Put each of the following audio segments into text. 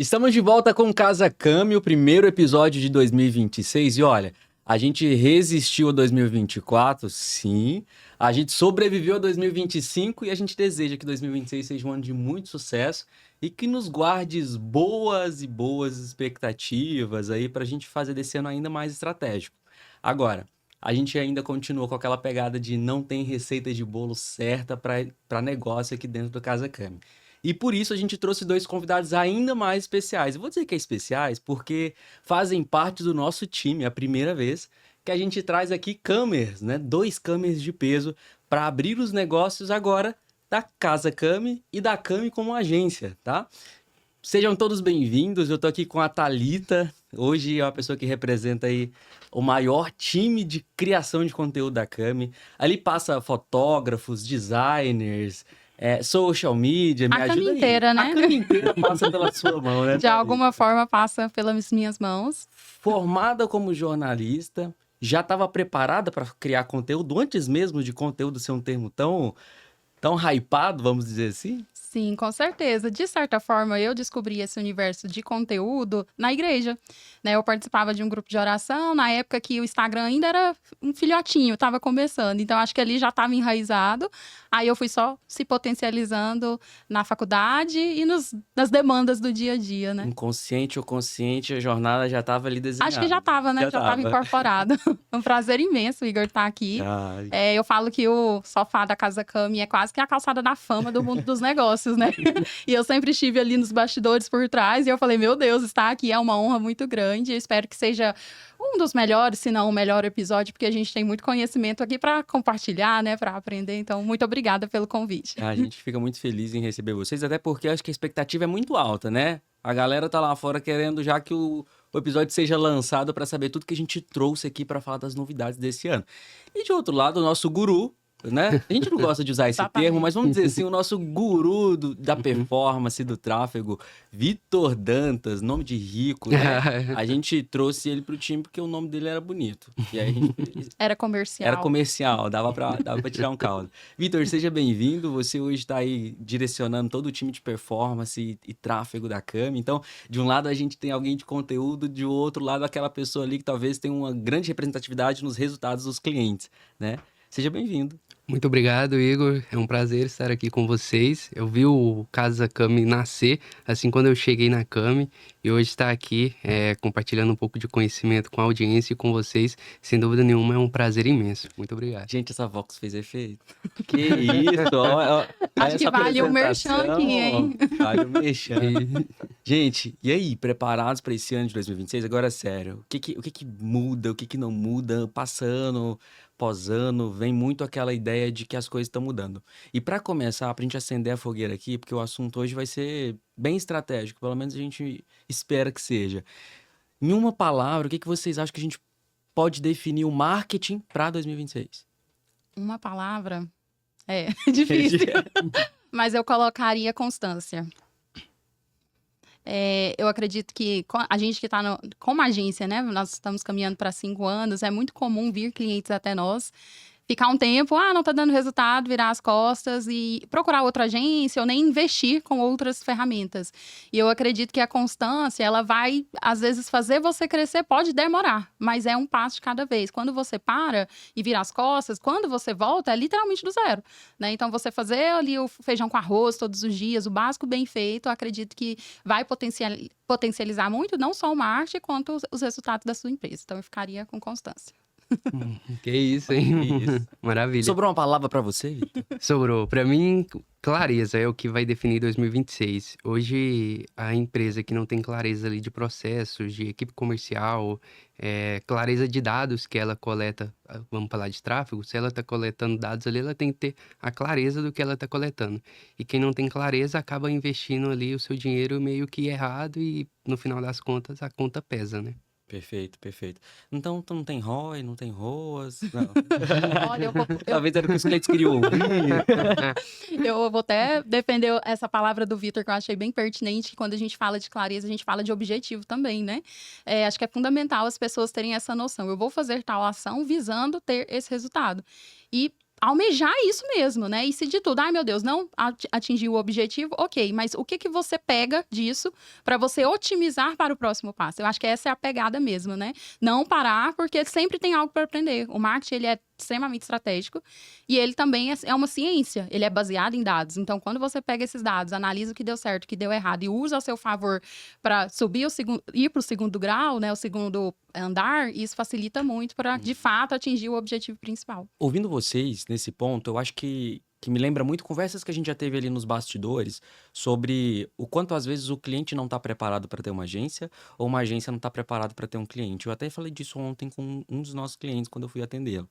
Estamos de volta com Casa Cami, o primeiro episódio de 2026. E olha, a gente resistiu a 2024, sim. A gente sobreviveu a 2025 e a gente deseja que 2026 seja um ano de muito sucesso e que nos guarde boas e boas expectativas aí para a gente fazer desse ano ainda mais estratégico. Agora, a gente ainda continua com aquela pegada de não tem receita de bolo certa para negócio aqui dentro do Casa Cami. E por isso a gente trouxe dois convidados ainda mais especiais. Eu vou dizer que é especiais porque fazem parte do nosso time, é a primeira vez que a gente traz aqui cammers, né? Dois cammers de peso para abrir os negócios agora da Casa Cami e da Cami como agência, tá? Sejam todos bem-vindos. Eu tô aqui com a Thalita. Hoje é uma pessoa que representa aí o maior time de criação de conteúdo da Cami. Ali passa fotógrafos, designers, social media, me A Cami ajuda aí. inteira, né? A Cami inteira passa pela sua mão, né, De Thalita? alguma forma passa pelas minhas mãos. Formada como jornalista, já estava preparada para criar conteúdo antes mesmo de conteúdo ser um termo tão hypado, vamos dizer assim? Sim, com certeza. De certa forma, eu descobri esse universo de conteúdo na igreja, né? Eu participava de um grupo de oração na época que o Instagram ainda era um filhotinho, estava começando. Então, acho que ali já estava enraizado. Aí eu fui só se potencializando na faculdade e nas demandas do dia a dia, né? Inconsciente ou consciente, a jornada já estava ali desenhada. Acho que já estava, né? Já estava tava. incorporado. É um prazer imenso, Igor, estar aqui. Ai. Eu falo que o sofá da Casa Cami é quase que a calçada da fama do mundo dos negócios, né? E eu sempre estive ali nos bastidores por trás e eu falei, meu Deus, estar aqui é uma honra muito grande. Eu espero que seja um dos melhores, se não o melhor episódio, porque a gente tem muito conhecimento aqui para compartilhar, né? Para aprender. Então, muito obrigada pelo convite. A gente fica muito feliz em receber vocês, até porque acho que a expectativa é muito alta, né? A galera tá lá fora querendo já que o episódio seja lançado para saber tudo que a gente trouxe aqui para falar das novidades desse ano. E de outro lado, o nosso guru, né? A gente não gosta de usar esse termo, mas vamos dizer assim, o nosso guru da performance, do tráfego, Vitor Dantas, nome de rico, né? A gente trouxe ele pro time porque o nome dele era bonito. E aí a gente... Era comercial. Era comercial, dava pra tirar um caldo. Vitor, seja bem-vindo. Você hoje está aí direcionando todo o time de performance e tráfego da Cami. Então, de um lado a gente tem alguém de conteúdo, de outro lado aquela pessoa ali que talvez tenha uma grande representatividade nos resultados dos clientes, né? Seja bem-vindo. Muito obrigado, Igor. É um prazer estar aqui com vocês. Eu vi o Casa Cami nascer, assim, quando eu cheguei na Cami. E hoje estar aqui, compartilhando um pouco de conhecimento com a audiência e com vocês, sem dúvida nenhuma, é um prazer imenso. Muito obrigado. Gente, essa Vox fez efeito. Que isso, ó. Acho que vale o merchan aqui, hein? Vale o merchan. Gente, e aí, preparados para esse ano de 2026? Agora, sério, o que muda, o que não muda, passando, pós-ano, vem muito aquela ideia de que as coisas estão mudando. E para começar, pra gente acender a fogueira aqui, porque o assunto hoje vai ser bem estratégico, pelo menos a gente espera que seja. Em uma palavra, o que vocês acham que a gente pode definir o marketing para 2026? Uma palavra? É difícil. Mas eu colocaria constância. Eu acredito que a gente que está como agência, né? Nós estamos caminhando para 5 anos, é muito comum vir clientes até nós, ficar um tempo, não está dando resultado, virar as costas e procurar outra agência ou nem investir com outras ferramentas. E eu acredito que a constância, ela vai, às vezes, fazer você crescer, pode demorar, mas é um passo de cada vez. Quando você para e vira as costas, quando você volta, é literalmente do zero, né? Então, você fazer ali o feijão com arroz todos os dias, o básico bem feito, eu acredito que vai potencializar muito, não só o marketing, quanto os resultados da sua empresa. Então, eu ficaria com constância. Que isso, hein? Isso. Maravilha. Sobrou uma palavra para você, Vitor? Sobrou. Para mim, clareza é o que vai definir 2026. Hoje, a empresa que não tem clareza ali de processos, de equipe comercial, clareza de dados que ela coleta, vamos falar de tráfego, se ela está coletando dados ali, ela tem que ter a clareza do que ela está coletando. E quem não tem clareza acaba investindo ali o seu dinheiro meio que errado e, no final das contas, a conta pesa, né? Perfeito, perfeito. Então, tu não tem ROI, não tem ROAS? Não. Olha, Talvez era o que os clientes queriam ouvir. Eu vou até defender essa palavra do Vitor, que eu achei bem pertinente, que quando a gente fala de clareza, a gente fala de objetivo também, né? Acho que é fundamental as pessoas terem essa noção. Eu vou fazer tal ação visando ter esse resultado. E almejar isso mesmo, né? E se de tudo, ai meu Deus, não atingiu o objetivo, ok, mas o que que você pega disso para você otimizar para o próximo passo? Eu acho que essa é a pegada mesmo, né? Não parar, porque sempre tem algo para aprender. O marketing, ele é extremamente estratégico e ele também é uma ciência, ele é baseado em dados. Então, quando você pega esses dados, analisa o que deu certo, o que deu errado e usa a seu favor para subir ir para o segundo grau, né, o segundo andar, isso facilita muito para, de fato, atingir o objetivo principal. Ouvindo vocês nesse ponto, eu acho que me lembra muito conversas que a gente já teve ali nos bastidores sobre o quanto às vezes o cliente não está preparado para ter uma agência ou uma agência não está preparada para ter um cliente. Eu até falei disso ontem com um dos nossos clientes quando eu fui atendê-lo.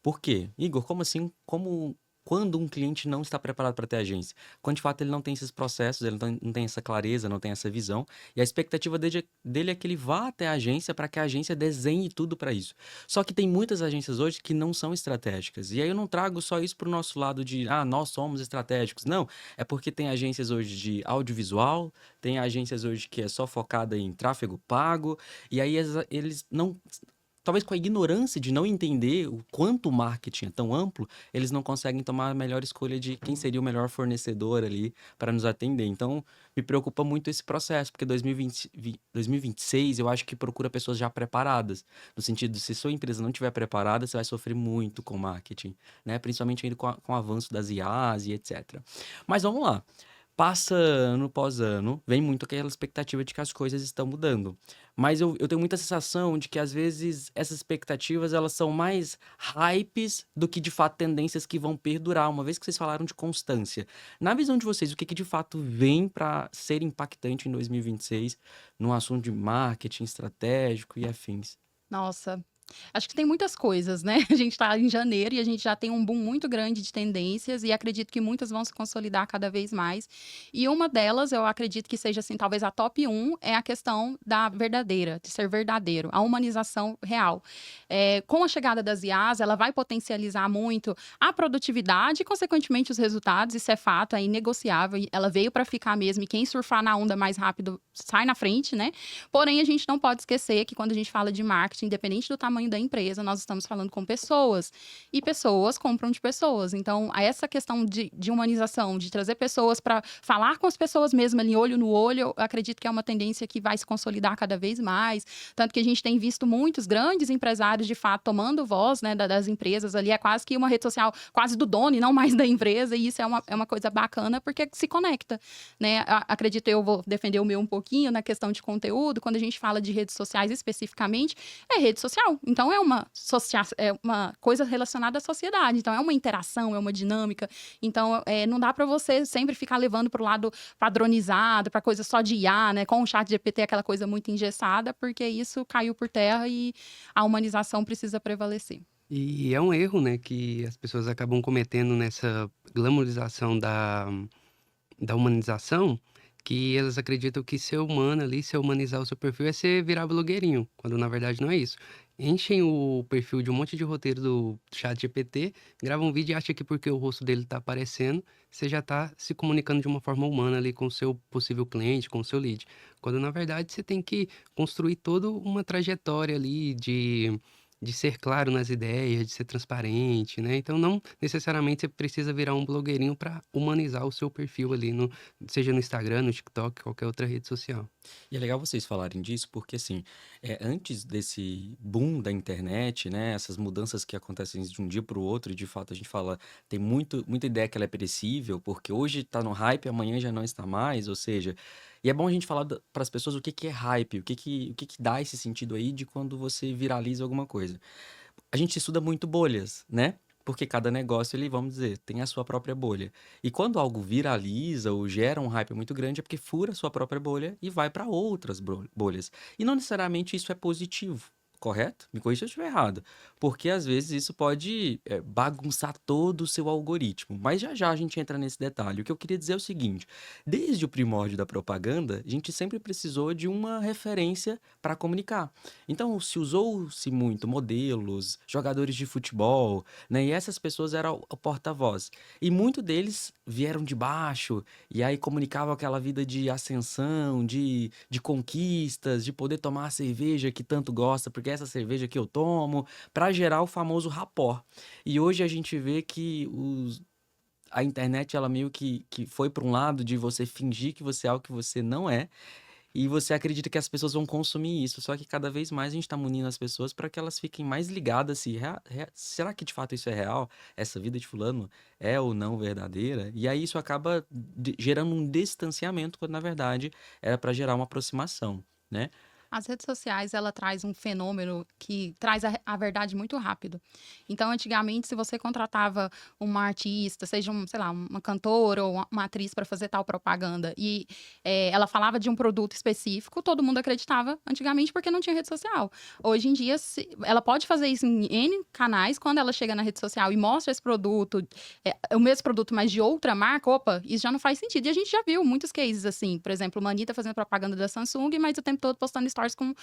Por quê? Igor, como assim? Quando um cliente não está preparado para ter agência? Quando de fato ele não tem esses processos, ele não tem essa clareza, não tem essa visão, e a expectativa dele é que ele vá até a agência para que a agência desenhe tudo para isso. Só que tem muitas agências hoje que não são estratégicas. E aí eu não trago só isso para o nosso lado de, nós somos estratégicos. Não, é porque tem agências hoje de audiovisual, tem agências hoje que é só focada em tráfego pago, e aí eles não. Talvez com a ignorância de não entender o quanto o marketing é tão amplo, eles não conseguem tomar a melhor escolha de quem seria o melhor fornecedor ali para nos atender. Então, me preocupa muito esse processo, porque 2026 eu acho que procura pessoas já preparadas. No sentido de, se sua empresa não estiver preparada, você vai sofrer muito com marketing, né? Principalmente ainda com o avanço das IAs e etc. Mas vamos lá. Passa ano após ano, vem muito aquela expectativa de que as coisas estão mudando. Mas eu tenho muita sensação de que, às vezes, essas expectativas elas são mais hypes do que, de fato, tendências que vão perdurar, uma vez que vocês falaram de constância. Na visão de vocês, o que de fato vem para ser impactante em 2026 no assunto de marketing estratégico e afins? Nossa, acho que tem muitas coisas, né? A gente está em janeiro e a gente já tem um boom muito grande de tendências e acredito que muitas vão se consolidar cada vez mais. E uma delas, eu acredito que seja assim, talvez a top 1, é a questão da verdadeira, de ser verdadeiro, a humanização real. Com a chegada das IAs, ela vai potencializar muito a produtividade e, consequentemente, os resultados. Isso é fato, é inegociável. Ela veio para ficar mesmo e quem surfar na onda mais rápido sai na frente, né? Porém, a gente não pode esquecer que quando a gente fala de marketing, independente do tamanho da empresa, nós estamos falando com pessoas. E pessoas compram de pessoas. Então, essa questão de humanização, de trazer pessoas para falar com as pessoas mesmo ali, olho no olho, eu acredito que é uma tendência que vai se consolidar cada vez mais. Tanto que a gente tem visto muitos grandes empresários, de fato, tomando voz, né, das empresas ali. É quase que uma rede social quase do dono e não mais da empresa. E isso é uma coisa bacana porque se conecta, né? Acredito, eu vou defender o meu um pouquinho na questão de conteúdo. Quando a gente fala de redes sociais especificamente, é rede social. Então, é uma coisa relacionada à sociedade. Então, é uma interação, é uma dinâmica. Então, não dá para você sempre ficar levando para o lado padronizado, para coisa só de IA, né? Com o chat GPT, aquela coisa muito engessada, porque isso caiu por terra e a humanização precisa prevalecer. E é um erro, né, que as pessoas acabam cometendo nessa glamorização da humanização, que elas acreditam que ser humano ali, ser humanizar o seu perfil é ser virar blogueirinho, quando na verdade não é isso. Enchem o perfil de um monte de roteiro do chat GPT, gravam um vídeo e acham que porque o rosto dele tá aparecendo, você já tá se comunicando de uma forma humana ali com o seu possível cliente, com o seu lead. Quando na verdade você tem que construir toda uma trajetória ali de ser claro nas ideias, de ser transparente, né? Então não necessariamente você precisa virar um blogueirinho para humanizar o seu perfil ali, seja no Instagram, no TikTok, qualquer outra rede social. E é legal vocês falarem disso, porque assim, antes desse boom da internet, né, essas mudanças que acontecem de um dia para o outro, e de fato a gente fala, tem muita ideia que ela é perecível, porque hoje tá no hype, amanhã já não está mais, ou seja, e é bom a gente falar para as pessoas o que é hype, o que dá esse sentido aí de quando você viraliza alguma coisa. A gente estuda muito bolhas, né? Porque cada negócio, ele, vamos dizer, tem a sua própria bolha. E quando algo viraliza ou gera um hype muito grande, é porque fura a sua própria bolha e vai para outras bolhas. E não necessariamente isso é positivo, correto? Me corrija se eu estiver errado. Porque às vezes isso pode bagunçar todo o seu algoritmo. Mas já a gente entra nesse detalhe. O que eu queria dizer é o seguinte: desde o primórdio da propaganda, a gente sempre precisou de uma referência para comunicar. Então, se usou-se muito modelos, jogadores de futebol, né? E essas pessoas eram o porta-voz. E muitos deles vieram de baixo, e aí comunicavam aquela vida de ascensão, de conquistas, de poder tomar a cerveja que tanto gosta, porque porque é essa cerveja que eu tomo, para gerar o famoso rapport. E hoje a gente vê que a internet, ela meio que foi para um lado de você fingir que você é algo que você não é, e você acredita que as pessoas vão consumir isso, só que cada vez mais a gente está munindo as pessoas para que elas fiquem mais ligadas se será que de fato isso é real? Essa vida de fulano é ou não verdadeira? E aí isso acaba gerando um distanciamento, quando na verdade era para gerar uma aproximação, né? As redes sociais, ela traz um fenômeno que traz a verdade muito rápido. Então, antigamente, se você contratava uma artista, seja, sei lá, uma cantora ou uma atriz para fazer tal propaganda, e ela falava de um produto específico, todo mundo acreditava antigamente porque não tinha rede social. Hoje em dia, ela pode fazer isso em N canais, quando ela chega na rede social e mostra esse produto, o mesmo produto, mas de outra marca, opa, isso já não faz sentido. E a gente já viu muitos cases assim, por exemplo, uma Anitta fazendo propaganda da Samsung, mas o tempo todo postando stories com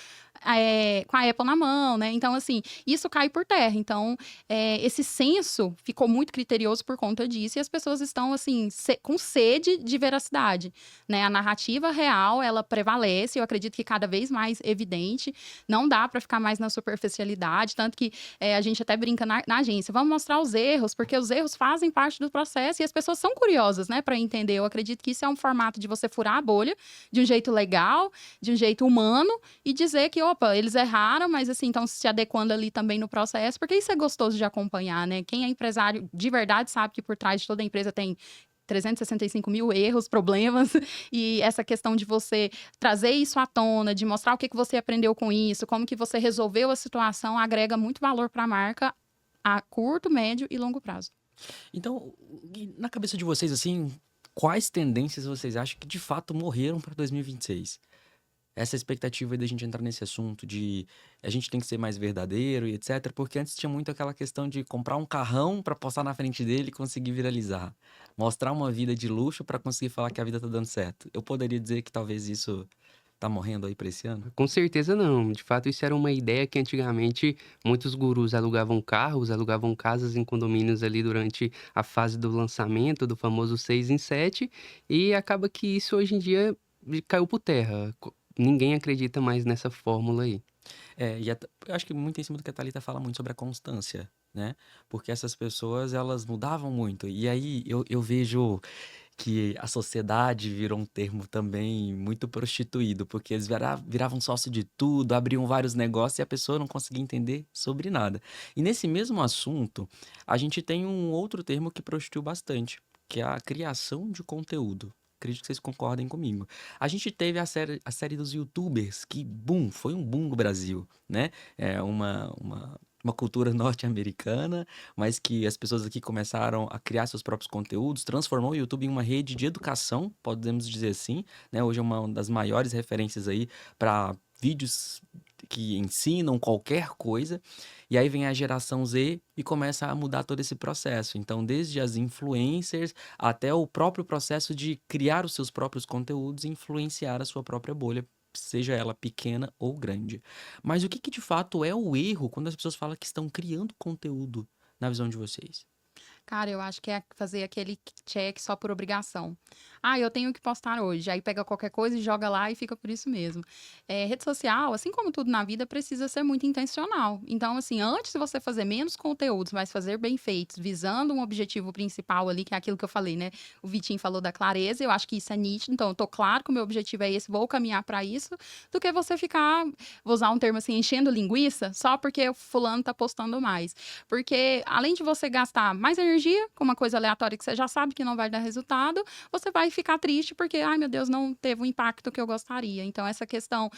a Apple na mão, né? Então, assim, isso cai por terra. Então, esse senso ficou muito criterioso por conta disso e as pessoas estão, assim, com sede de veracidade, né? A narrativa real, ela prevalece, eu acredito que cada vez mais evidente, não dá para ficar mais na superficialidade, tanto que a gente até brinca na agência, vamos mostrar os erros, porque os erros fazem parte do processo e as pessoas são curiosas, né, para entender. Eu acredito que isso é um formato de você furar a bolha de um jeito legal, de um jeito humano, e dizer que, opa, eles erraram, mas assim, estão se adequando ali também no processo, porque isso é gostoso de acompanhar, né? Quem é empresário de verdade sabe que por trás de toda a empresa tem 365 mil erros, problemas, e essa questão de você trazer isso à tona, de mostrar o que você aprendeu com isso, como que você resolveu a situação, agrega muito valor para a marca a curto, médio e longo prazo. Então, na cabeça de vocês, assim, quais tendências vocês acham que de fato morreram para 2026? Essa expectativa aí da gente entrar nesse assunto de a gente tem que ser mais verdadeiro e etc. Porque antes tinha muito aquela questão de comprar um carrão para postar na frente dele e conseguir viralizar. Mostrar uma vida de luxo para conseguir falar que a vida tá dando certo. Eu poderia dizer que talvez isso tá morrendo aí para esse ano? Com certeza não. De fato, isso era uma ideia que antigamente muitos gurus alugavam carros, alugavam casas em condomínios ali durante a fase do lançamento, do famoso 6 em 7, e acaba que isso hoje em dia caiu por terra. Ninguém acredita mais nessa fórmula aí. Eu acho que muito em cima do que a Thalita fala muito sobre a constância, né? Porque essas pessoas, elas mudavam muito. E aí eu vejo que a sociedade virou um termo também muito prostituído, porque eles viravam sócio de tudo, abriam vários negócios e a pessoa não conseguia entender sobre nada. E nesse mesmo assunto, a gente tem um outro termo que prostituiu bastante, que é a criação de conteúdo. Acredito que vocês concordem comigo. A gente teve a série dos YouTubers, que, boom, foi um boom no Brasil, né? É uma cultura norte-americana, mas que as pessoas aqui começaram a criar seus próprios conteúdos, transformou o YouTube em uma rede de educação, podemos dizer assim, né? Hoje é uma das maiores referências aí para vídeos que ensinam qualquer coisa, e aí vem a geração Z e começa a mudar todo esse processo. Então, desde as influencers até o próprio processo de criar os seus próprios conteúdos e influenciar a sua própria bolha, seja ela pequena ou grande. Mas o que de fato é o erro quando as pessoas falam que estão criando conteúdo na visão de vocês? Cara, eu acho que é fazer aquele check só por obrigação. Ah, eu tenho que postar hoje. Aí pega qualquer coisa e joga lá e fica por isso mesmo. Rede social, assim como tudo na vida, precisa ser muito intencional. Então, assim, antes de você fazer menos conteúdos, mas fazer bem feitos, visando um objetivo principal ali, que é aquilo que eu falei, né? O Vitinho falou da clareza, eu acho que isso é nítido. Então, eu tô claro que o meu objetivo é esse, vou caminhar para isso, do que você ficar, vou usar um termo assim, enchendo linguiça, só porque o fulano tá postando mais. Porque, além de você gastar mais energia com uma coisa aleatória que você já sabe que não vai dar resultado, você vai ficar triste porque, ai meu Deus, não teve o impacto que eu gostaria. Então, essa questão,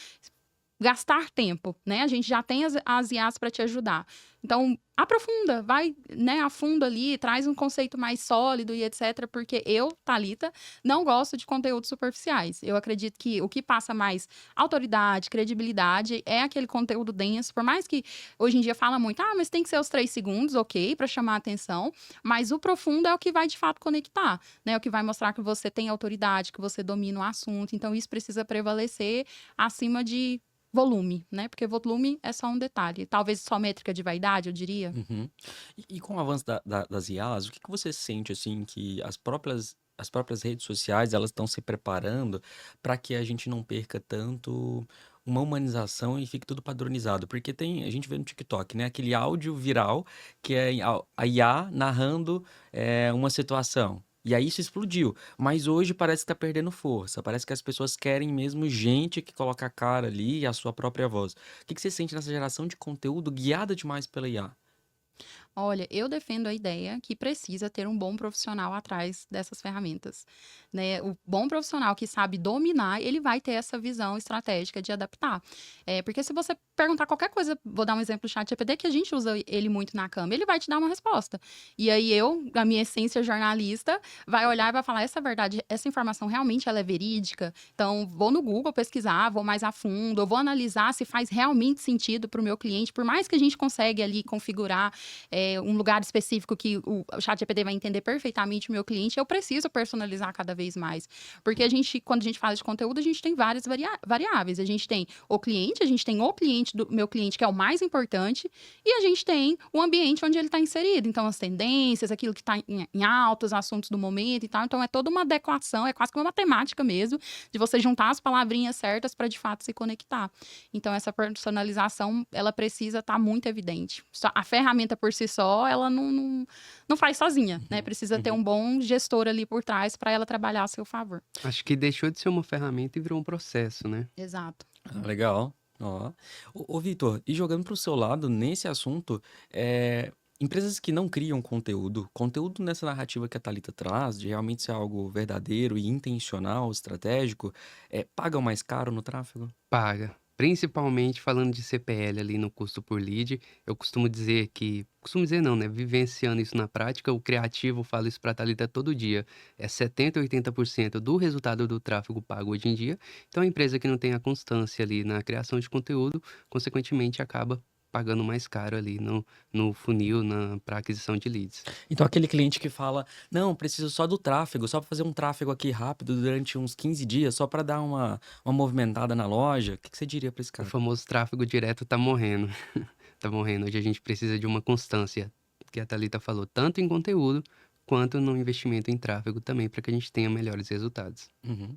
gastar tempo, né? A gente já tem as IAs para te ajudar. Então, aprofunda, vai, né, a fundo ali, traz um conceito mais sólido e etc, porque eu, Thalita, não gosto de conteúdos superficiais. Eu acredito que o que passa mais autoridade, credibilidade, é aquele conteúdo denso, por mais que hoje em dia fala muito, mas tem que ser os 3 segundos, ok, para chamar a atenção, mas o profundo é o que vai de fato conectar, né, o que vai mostrar que você tem autoridade, que você domina o assunto, então isso precisa prevalecer acima de volume, né? Porque volume é só um detalhe. Talvez só métrica de vaidade, eu diria. Uhum. E com o avanço das IAs, o que você sente, assim, que as próprias redes sociais, elas estão se preparando para que a gente não perca tanto uma humanização e fique tudo padronizado. Porque a gente vê no TikTok, né? Aquele áudio viral que é a IA narrando uma situação. E aí isso explodiu. Mas hoje parece que tá perdendo força. Parece que as pessoas querem mesmo gente que coloca a cara ali e a sua própria voz. O que você sente nessa geração de conteúdo guiada demais pela IA? Olha, eu defendo a ideia que precisa ter um bom profissional atrás dessas ferramentas, né? O bom profissional que sabe dominar, ele vai ter essa visão estratégica de adaptar. Porque se você perguntar qualquer coisa, vou dar um exemplo do ChatGPT, que a gente usa ele muito na cama, ele vai te dar uma resposta. E aí eu, a minha essência jornalista, vai olhar e vai falar, essa verdade, essa informação realmente ela é verídica? Então, vou no Google pesquisar, vou mais a fundo, eu vou analisar se faz realmente sentido para o meu cliente, por mais que a gente consegue ali configurar um lugar específico que o ChatGPT vai entender perfeitamente o meu cliente, eu preciso personalizar cada vez mais. Porque quando a gente fala de conteúdo, a gente tem várias variáveis. A gente tem o cliente do meu cliente, que é o mais importante, e a gente tem o ambiente onde ele está inserido. Então, as tendências, aquilo que está em alta, os assuntos do momento e tal. Então, é toda uma adequação, é quase que uma matemática mesmo, de você juntar as palavrinhas certas para, de fato, se conectar. Então, essa personalização, ela precisa estar muito evidente. A ferramenta por si só, ela não faz sozinha, né? Precisa ter um bom gestor ali por trás para ela trabalhar a seu favor. Acho que deixou de ser uma ferramenta e virou um processo, né? Exato. Legal. Ó. Ô, Vitor, e jogando para o seu lado, nesse assunto, empresas que não criam conteúdo nessa narrativa que a Thalita traz, de realmente ser algo verdadeiro e intencional, estratégico, pagam mais caro no tráfego? Paga. Principalmente falando de CPL ali no custo por lead, eu costumo dizer não, né? Vivenciando isso na prática, o criativo fala isso pra Thalita todo dia. É 70, 80% do resultado do tráfego pago hoje em dia. Então, a empresa que não tem a constância ali na criação de conteúdo, consequentemente, acaba pagando mais caro ali no funil, para aquisição de leads. Então, aquele cliente que fala, não, preciso só do tráfego, só para fazer um tráfego aqui rápido durante uns 15 dias, só para dar uma movimentada na loja, o que você diria para esse O cara? famoso tráfego direto tá morrendo. Tá morrendo. Hoje a gente precisa de uma constância, que a Thalita falou, tanto em conteúdo quanto no investimento em tráfego também, para que a gente tenha melhores resultados. Uhum.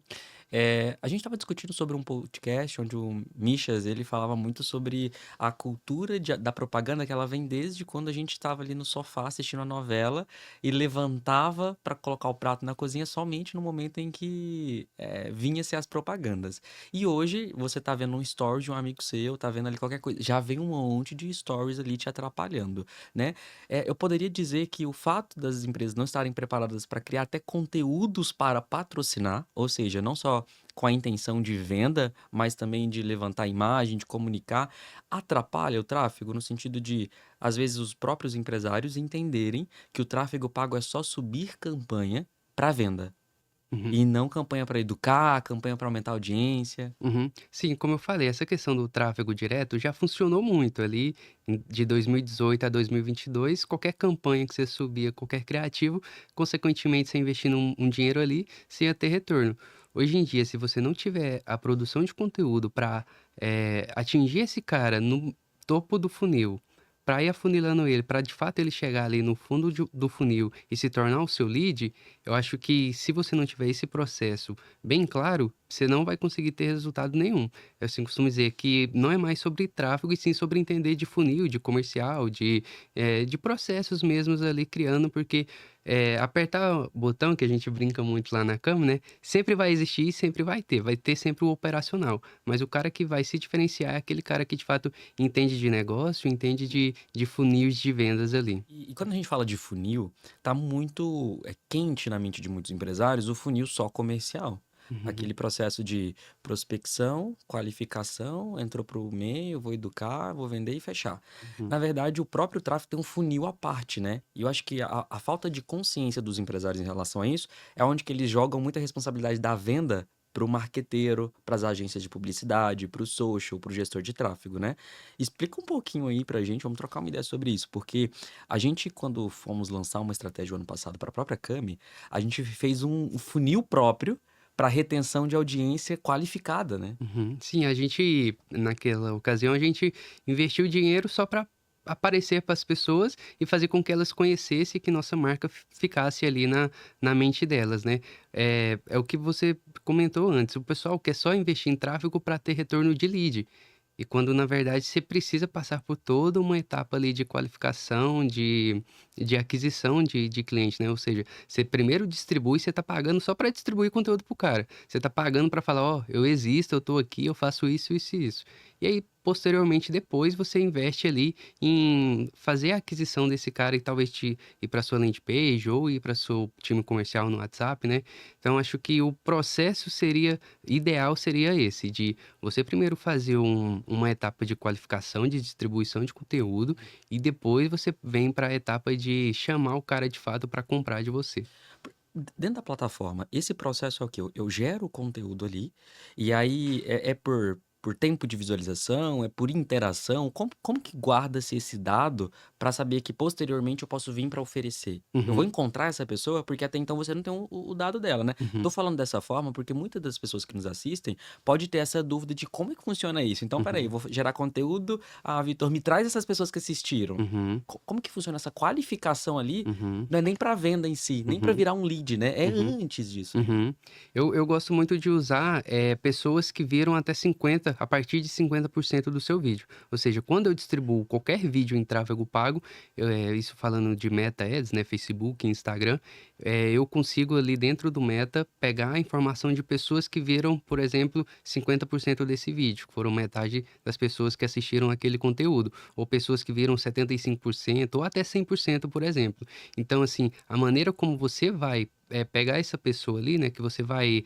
A gente estava discutindo sobre um podcast onde o Michas, ele falava muito sobre a cultura da propaganda que ela vem desde quando a gente estava ali no sofá assistindo a novela e levantava para colocar o prato na cozinha somente no momento em que vinha-se as propagandas. E hoje você tá vendo um story de um amigo seu, tá vendo ali qualquer coisa, já vem um monte de stories ali te atrapalhando, né? Eu poderia dizer que o fato das empresas não estarem preparadas para criar até conteúdos para patrocinar, ou seja, não só com a intenção de venda, mas também de levantar imagem, de comunicar, atrapalha o tráfego no sentido de, às vezes, os próprios empresários entenderem que o tráfego pago é só subir campanha para venda Uhum. e não campanha para educar, campanha para aumentar a audiência. Uhum. Sim, como eu falei, essa questão do tráfego direto já funcionou muito ali de 2018 a 2022. Qualquer campanha que você subia, qualquer criativo, consequentemente, você investindo um dinheiro ali, você ia ter retorno. Hoje em dia, se você não tiver a produção de conteúdo para atingir esse cara no topo do funil, para ir afunilando ele, para de fato ele chegar ali no fundo do funil e se tornar o seu lead, eu acho que se você não tiver esse processo bem claro, você não vai conseguir ter resultado nenhum. Eu assim costumo dizer que não é mais sobre tráfego, e sim sobre entender de funil, de comercial, de processos mesmos ali criando, porque apertar o botão, que a gente brinca muito lá na cama, né? Sempre vai existir e sempre vai ter sempre o operacional. Mas o cara que vai se diferenciar é aquele cara que de fato entende de negócio, entende de funis de vendas ali. E quando a gente fala de funil, tá muito quente na mente de muitos empresários o funil só comercial. Uhum. Aquele processo de prospecção, qualificação, entrou para o meio, vou educar, vou vender e fechar. Uhum. Na verdade, o próprio tráfego tem um funil à parte, né? E eu acho que a falta de consciência dos empresários em relação a isso é onde que eles jogam muita responsabilidade da venda para o marqueteiro, para as agências de publicidade, para o social, para o gestor de tráfego, né? Explica um pouquinho aí para a gente, vamos trocar uma ideia sobre isso, porque a gente, quando fomos lançar uma estratégia o ano passado para a própria Cami, a gente fez um funil próprio para retenção de audiência qualificada, né? Uhum. Sim, naquela ocasião, a gente investiu dinheiro só para aparecer para as pessoas e fazer com que elas conhecessem que nossa marca ficasse ali na mente delas, né? É o que você comentou antes, o pessoal quer só investir em tráfego para ter retorno de lead. E quando, na verdade, você precisa passar por toda uma etapa ali de qualificação, de aquisição de cliente, né? Ou seja, você primeiro distribui, você tá pagando só para distribuir conteúdo pro cara. Você tá pagando para falar, ó, eu existo, eu tô aqui, eu faço isso, isso e isso. E aí, posteriormente, depois, você investe ali em fazer a aquisição desse cara e talvez te ir para sua landing page ou ir para seu time comercial no WhatsApp, né? Então, acho que o processo ideal seria esse, de você primeiro fazer uma etapa de qualificação, de distribuição de conteúdo, e depois você vem para a etapa de chamar o cara de fato para comprar de você. Dentro da plataforma, esse processo é o quê? Eu gero o conteúdo ali, e aí é por tempo de visualização, é por interação? Como que guarda-se esse dado para saber que posteriormente eu posso vir para oferecer? Eu vou Uhum, encontrar essa pessoa porque até então você não tem o dado dela, né? uhum, Tô falando dessa forma porque muitas das pessoas que nos assistem pode ter essa dúvida de como é que funciona isso. Então, peraí, eu uhum, vou gerar conteúdo, Vitor, me traz essas pessoas que assistiram. uhum, Como que funciona essa qualificação ali? uhum, Não é nem para venda em si, nem para uhum, virar um lead, né? É uhum. antes disso. Uhum. Eu gosto muito de usar pessoas que viram até 50, a partir de 50% do seu vídeo. Ou seja, quando eu distribuo qualquer vídeo em tráfego pago, isso falando de Meta Ads, né, Facebook, Instagram, eu consigo ali dentro do Meta pegar a informação de pessoas que viram, por exemplo, 50% desse vídeo, que foram metade das pessoas que assistiram aquele conteúdo, ou pessoas que viram 75% ou até 100%, por exemplo. Então, assim, a maneira como você vai pegar essa pessoa ali, né, que você vai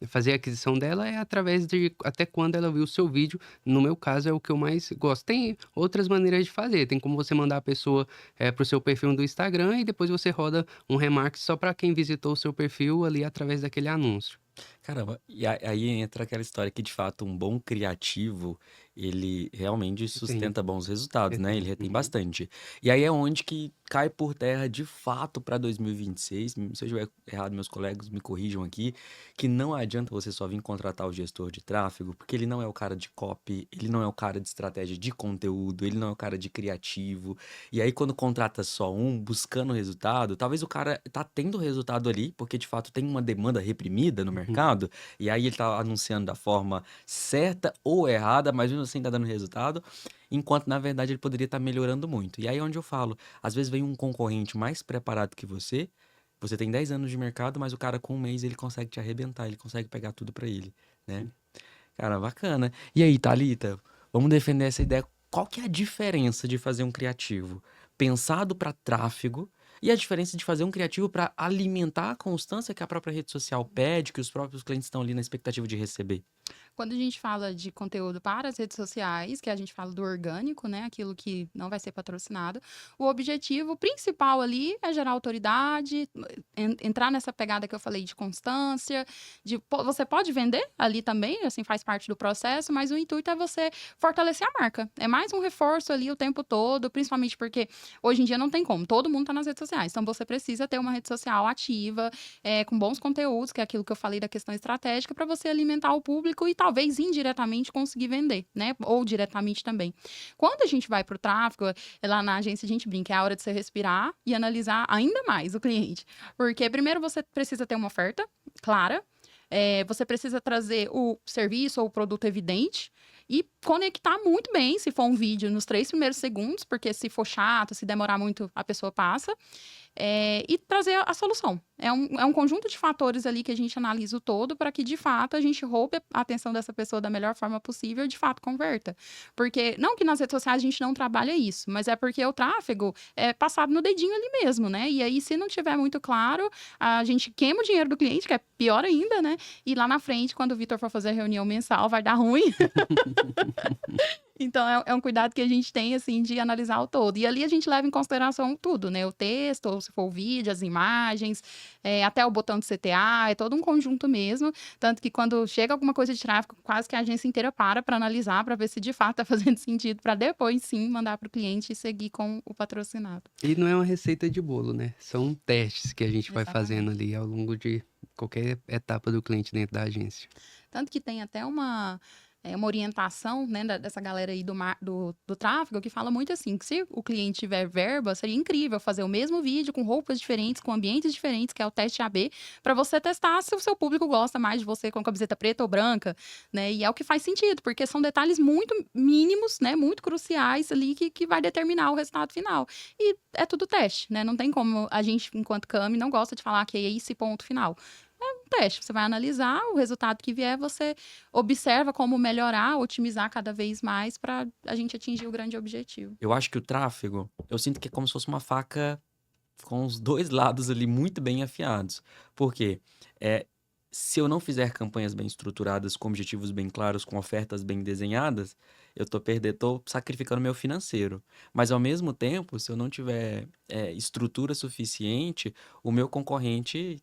fazer a aquisição dela é através de até quando ela viu o seu vídeo. No meu caso, é o que eu mais gosto. Tem outras maneiras de fazer. Tem como você mandar a pessoa para o seu perfil do Instagram e depois você roda um remark só para quem visitou o seu perfil ali através daquele anúncio. Caramba, e aí entra aquela história que, de fato, um bom criativo, ele realmente Tem, sustenta bons resultados, né? Ele retém. retém Uhum, bastante. E aí é onde que cai por terra, de fato, para 2026. Se eu estiver errado, meus colegas me corrijam aqui, que não adianta você só vir contratar o gestor de tráfego, porque ele não é o cara de copy, ele não é o cara de estratégia de conteúdo, ele não é o cara de criativo. E aí, quando contrata só um, buscando resultado, talvez o cara tá tendo resultado ali, porque de fato tem uma demanda reprimida no uhum, mercado, e aí ele tá anunciando da forma certa ou errada, mas mesmo assim tá dando resultado, enquanto na verdade ele poderia estar melhorando muito. E aí é onde eu falo, às vezes vem um concorrente mais preparado que você tem 10 anos de mercado, mas o cara com um mês ele consegue te arrebentar, ele consegue pegar tudo pra ele, né? Cara, bacana. E aí, Thalita, vamos defender essa ideia. Qual que é a diferença de fazer um criativo pensado para tráfego e a diferença de fazer um criativo para alimentar a constância que a própria rede social pede, que os próprios clientes estão ali na expectativa de receber? Quando a gente fala de conteúdo para as redes sociais, que a gente fala do orgânico, né? Aquilo que não vai ser patrocinado, o objetivo principal ali é gerar autoridade, entrar nessa pegada que eu falei de constância, você pode vender ali também, assim, faz parte do processo, mas o intuito é você fortalecer a marca. É mais um reforço ali o tempo todo, principalmente porque hoje em dia não tem como, todo mundo está nas redes sociais, então você precisa ter uma rede social ativa, com bons conteúdos, que é aquilo que eu falei da questão estratégica, para você alimentar o público e talvez indiretamente conseguir vender, né? Ou diretamente também. Quando a gente vai para o tráfego, lá na agência a gente brinca, é a hora de você respirar e analisar ainda mais o cliente. Porque primeiro você precisa ter uma oferta clara, você precisa trazer o serviço ou o produto evidente e conectar muito bem, se for um vídeo, nos 3 primeiros segundos, porque se for chato, se demorar muito, a pessoa passa. E trazer a solução. É um conjunto de fatores ali que a gente analisa o todo para que, de fato, a gente roube a atenção dessa pessoa da melhor forma possível e, de fato, converta. Porque, não que nas redes sociais a gente não trabalha isso, mas é porque o tráfego é passado no dedinho ali mesmo, né? E aí, se não tiver muito claro, a gente queima o dinheiro do cliente, que é pior ainda, né? E lá na frente, quando o Vitor for fazer a reunião mensal, vai dar ruim. Então, é um cuidado que a gente tem, assim, de analisar o todo. E ali a gente leva em consideração tudo, né? O texto, ou se for o vídeo, as imagens, até o botão de CTA, é todo um conjunto mesmo. Tanto que quando chega alguma coisa de tráfego, quase que a agência inteira para analisar, para ver se de fato está fazendo sentido, para depois sim mandar para o cliente e seguir com o patrocinado. E não é uma receita de bolo, né? São testes que a gente vai fazendo Exatamente. ali ao longo de qualquer etapa do cliente dentro da agência. Tanto que tem até uma uma orientação, né, dessa galera aí do tráfego, que fala muito assim, que se o cliente tiver verba, seria incrível fazer o mesmo vídeo com roupas diferentes, com ambientes diferentes, que é o teste AB, para você testar se o seu público gosta mais de você com camiseta preta ou branca, né? E é o que faz sentido, porque são detalhes muito mínimos, né, muito cruciais ali que vai determinar o resultado final. E é tudo teste, né? Não tem como a gente, enquanto Cami, não gosta de falar que é esse ponto final. É um teste, você vai analisar o resultado que vier, você observa como melhorar, otimizar cada vez mais para a gente atingir o grande objetivo. Eu acho que o tráfego, eu sinto que é como se fosse uma faca com os dois lados ali muito bem afiados. Por quê? Se eu não fizer campanhas bem estruturadas, com objetivos bem claros, com ofertas bem desenhadas, eu tô sacrificando meu financeiro. Mas ao mesmo tempo, se eu não tiver estrutura suficiente, o meu concorrente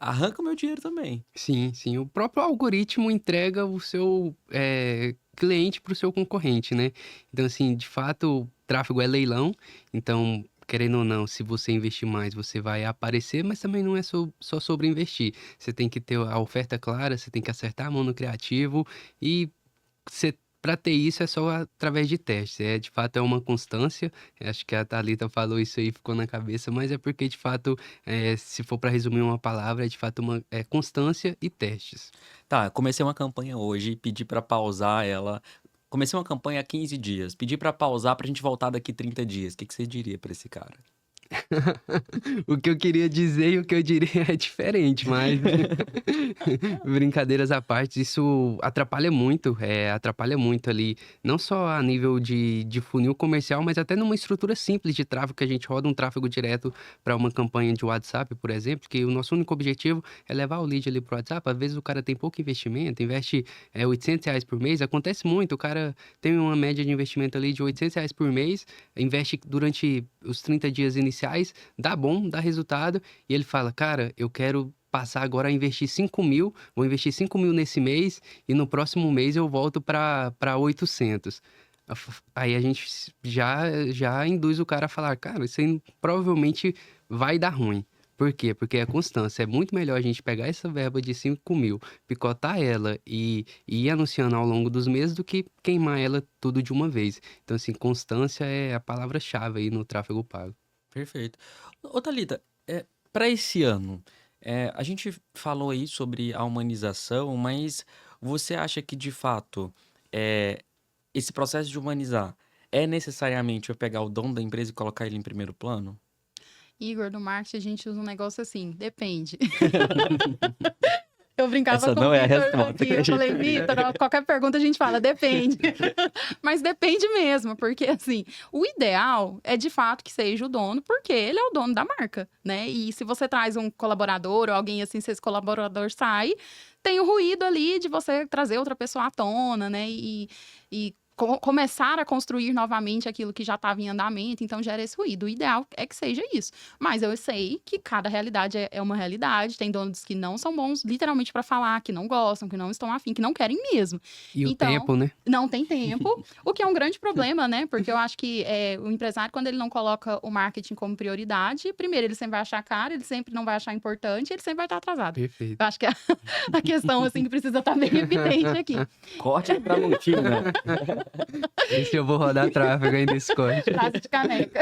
arranca o meu dinheiro também. Sim, sim. O próprio algoritmo entrega o seu cliente para o seu concorrente, né? Então, assim, de fato, o tráfego é leilão. Então, querendo ou não, se você investir mais, você vai aparecer, mas também não é só sobre investir. Você tem que ter a oferta clara, você tem que acertar a mão no criativo e você. Para ter isso é só através de testes, de fato é uma constância, acho que a Thalita falou isso aí, ficou na cabeça, mas é porque de fato, se for para resumir uma palavra, é de fato uma constância e testes. Tá, comecei uma campanha hoje, pedi pra pausar ela. Comecei uma campanha há 15 dias, pedi pra pausar pra gente voltar daqui 30 dias. O que você diria pra esse cara? O que eu queria dizer e o que eu diria é diferente, mas brincadeiras à parte, isso atrapalha muito ali, não só a nível de funil comercial, mas até numa estrutura simples de tráfego que a gente roda um tráfego direto para uma campanha de WhatsApp, por exemplo, que o nosso único objetivo é levar o lead ali pro WhatsApp. Às vezes o cara tem pouco investimento, investe R$ 800 por mês, acontece muito, o cara tem uma média de investimento ali de R$ 800 por mês, investe durante os 30 dias iniciais, dá bom, dá resultado, e ele fala, cara, eu quero passar agora a investir 5 mil, vou investir 5 mil nesse mês, e no próximo mês eu volto para 800. Aí a gente já induz o cara a falar, cara, isso aí provavelmente vai dar ruim. Por quê? Porque é constância. É muito melhor a gente pegar essa verba de 5 mil, picotar ela e ir anunciando ao longo dos meses do que queimar ela tudo de uma vez. Então, assim, constância é a palavra-chave aí no tráfego pago. Perfeito. Ô, Thalita, para esse ano, a gente falou aí sobre a humanização, mas você acha que, de fato, esse processo de humanizar é necessariamente eu pegar o dono da empresa e colocar ele em primeiro plano? Igor, no marketing a gente usa um negócio assim, depende. Eu brincava Essa com não o é a Vitor resposta aqui, que a eu gente falei, queria. Vitor, qualquer pergunta a gente fala, depende. Mas depende mesmo, porque assim, o ideal é de fato que seja o dono, porque ele é o dono da marca, né? E se você traz um colaborador ou alguém assim, se esse colaborador sai, tem o ruído ali de você trazer outra pessoa à tona, né? E começar a construir novamente aquilo que já estava em andamento, então gera esse ruído. O ideal é que seja isso. Mas eu sei que cada realidade é uma realidade, tem donos que não são bons literalmente para falar, que não gostam, que não estão afim, que não querem mesmo. E o Então, tempo, né? não tem tempo, o que é um grande problema, né? Porque eu acho que o empresário, quando ele não coloca o marketing como prioridade, primeiro, ele sempre vai achar caro, ele sempre não vai achar importante, ele sempre vai estar atrasado. Perfeito. Eu acho que é a questão, assim, que precisa estar bem evidente aqui. Corte pra Montinho, né? Esse eu vou rodar tráfego ainda esse corte. Frase de caneca.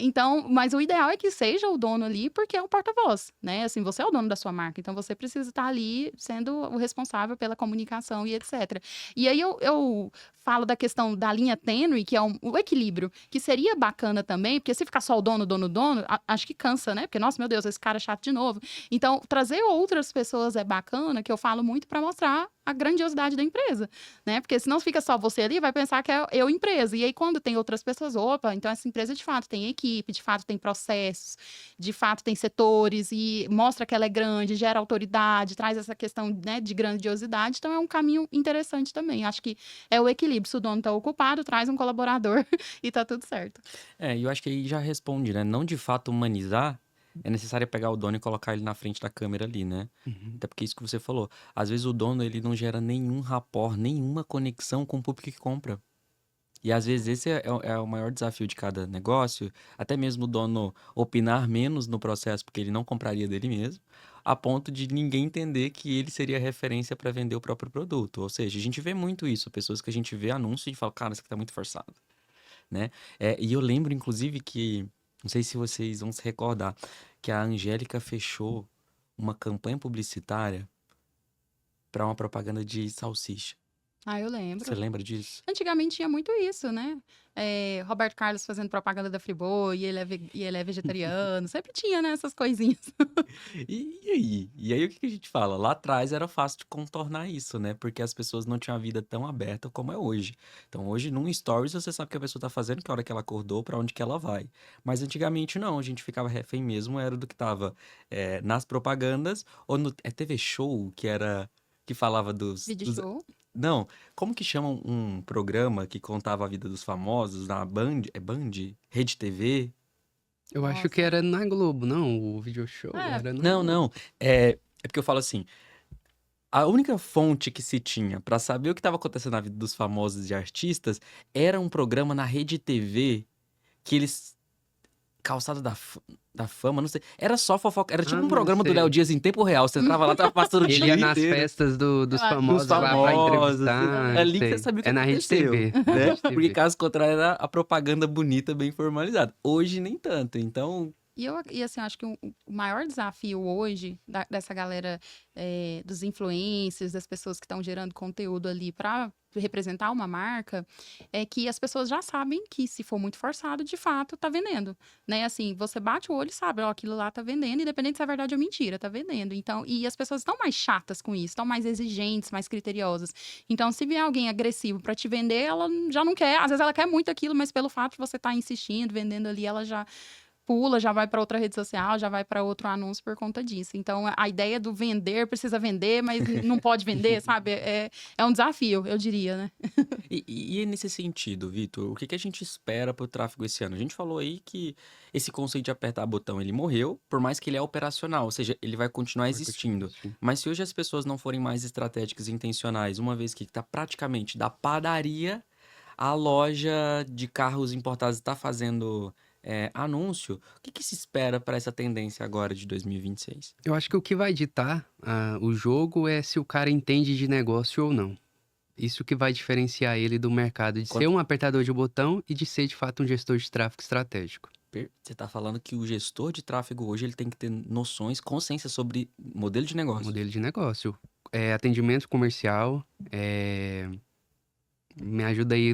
Então, mas o ideal é que seja o dono ali, porque é o porta-voz, né? Assim, você é o dono da sua marca, então você precisa estar ali sendo o responsável pela comunicação e etc. E aí eu falo da questão da linha tênue, que é o equilíbrio, que seria bacana também, porque se ficar só o dono, acho que cansa, né? Porque, nossa, meu Deus, esse cara é chato de novo. Então, trazer outras pessoas é bacana, que eu falo muito para mostrar a grandiosidade da empresa, né? Porque senão fica só você ali, vai pensar que é eu empresa. E aí, quando tem outras pessoas, opa, então essa empresa de fato tem equipe, de fato tem processos, de fato tem setores e mostra que ela é grande, gera autoridade, traz essa questão, né, de grandiosidade. Então, é um caminho interessante também. Acho que é o equilíbrio. Se o dono está ocupado, traz um colaborador e tá tudo certo. E eu acho que aí já responde, né? Não de fato humanizar, é necessário pegar o dono e colocar ele na frente da câmera ali, né? Até porque isso que você falou. Às vezes o dono, ele não gera nenhum rapport, nenhuma conexão com o público que compra. E às vezes esse é o maior desafio de cada negócio, até mesmo o dono opinar menos no processo, porque ele não compraria dele mesmo. a ponto de ninguém entender que ele seria referência para vender o próprio produto. Ou seja, a gente vê muito isso, pessoas que a gente vê anúncio e fala, cara, isso aqui tá muito forçado, né? E eu lembro, inclusive, que, não sei se vocês vão se recordar, que a Angélica fechou uma campanha publicitária para uma propaganda de salsicha. Ah, eu Você lembro. lembra disso? Antigamente tinha muito isso, né? Roberto Carlos fazendo propaganda da Friboi, e ele é vegetariano. Sempre tinha, né, essas coisinhas. E aí? E aí o que que a gente fala? Lá atrás era fácil de contornar isso, né? Porque as pessoas não tinham a vida tão aberta como é hoje. Então hoje num stories você sabe o que a pessoa tá fazendo, que hora que ela acordou, pra onde que ela vai. Mas antigamente não, a gente ficava refém mesmo, era do que tava nas propagandas ou no TV Show, que falava Vídeo dos... show. Não, como que chamam um programa que contava a vida dos famosos na Band? É Band? Rede TV? Eu acho que Nossa. era na Globo, não? O video show É, era na Não, Globo. não. É porque eu falo assim, a única fonte que se tinha pra saber o que estava acontecendo na vida dos famosos e artistas era um programa na Rede TV que eles Calçada da Fama, não sei. Era só fofoca, era tipo um Ah, programa do Léo sei. Dias em tempo real. Você entrava lá, tava passando o Ele dia ia nas inteiro. festas dos Eu acho Dos famosos lá pra famosos, entrevistar, ali que você sei. sabia o que É na Rede aconteceu, TV, na né? Rede Porque TV. caso contrário era a propaganda bonita, bem formalizada. Hoje nem tanto, então... E assim, eu acho que o maior desafio hoje dessa galera, dos influencers, das pessoas que estão gerando conteúdo ali para representar uma marca, é que as pessoas já sabem que se for muito forçado, de fato, tá vendendo, né? Assim, você bate o olho e sabe, ó, aquilo lá tá vendendo, independente se é verdade ou mentira, tá vendendo. Então, e as pessoas estão mais chatas com isso, estão mais exigentes, mais criteriosas. Então, se vier alguém agressivo para te vender, ela já não quer, às vezes ela quer muito aquilo, mas pelo fato de você estar insistindo, vendendo ali, ela já pula, já vai para outra rede social, já vai para outro anúncio por conta disso. Então, a ideia do vender, precisa vender, mas não pode vender, sabe? É um desafio, eu diria, né? E nesse sentido, Vitor, o que que a gente espera pro tráfego esse ano? A gente falou aí que esse conceito de apertar botão, ele morreu, por mais que ele é operacional, ou seja, ele vai continuar Vai continuar existindo. existindo. Mas se hoje as pessoas não forem mais estratégicas e intencionais, uma vez que tá praticamente da padaria, a loja de carros importados está fazendo anúncio, o que que se espera para essa tendência agora de 2026? Eu acho que o que vai ditar o jogo é se o cara entende de negócio ou não. Isso que vai diferenciar ele do mercado de ser Quanto- um apertador de botão e de ser de fato um gestor de tráfego estratégico. Você está falando que o gestor de tráfego hoje ele tem que ter noções, consciência sobre modelo de negócio. Modelo de negócio. Atendimento comercial. Me ajuda aí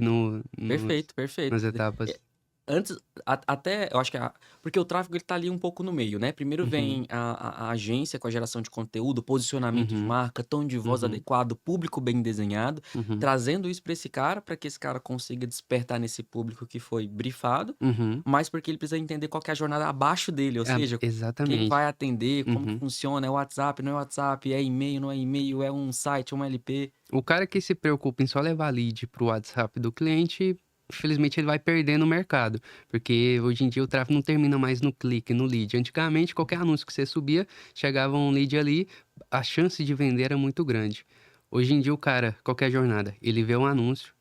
Perfeito, perfeito. nas etapas. Antes, até, eu acho que porque o tráfego ele tá ali um pouco no meio, né? Primeiro Uhum. vem a agência com a geração de conteúdo, posicionamento de Uhum. marca, tom de voz Uhum. adequado, público bem desenhado, Uhum. trazendo isso para esse cara, para que esse cara consiga despertar nesse público que foi brifado, Uhum. mas porque ele precisa entender qual que é a jornada abaixo dele, ou seja, quem Exatamente. vai atender, como que Uhum. funciona, é WhatsApp, não é WhatsApp, é e-mail, não é e-mail, é um site, é um LP. O cara que se preocupa em só levar lead pro WhatsApp do cliente, infelizmente ele vai perder no mercado. Porque hoje em dia o tráfego não termina mais no clique, no lead. Antigamente, qualquer anúncio que você subia, chegava um lead ali, a chance de vender era muito grande. Hoje em dia o cara, qualquer jornada, ele vê um anúncio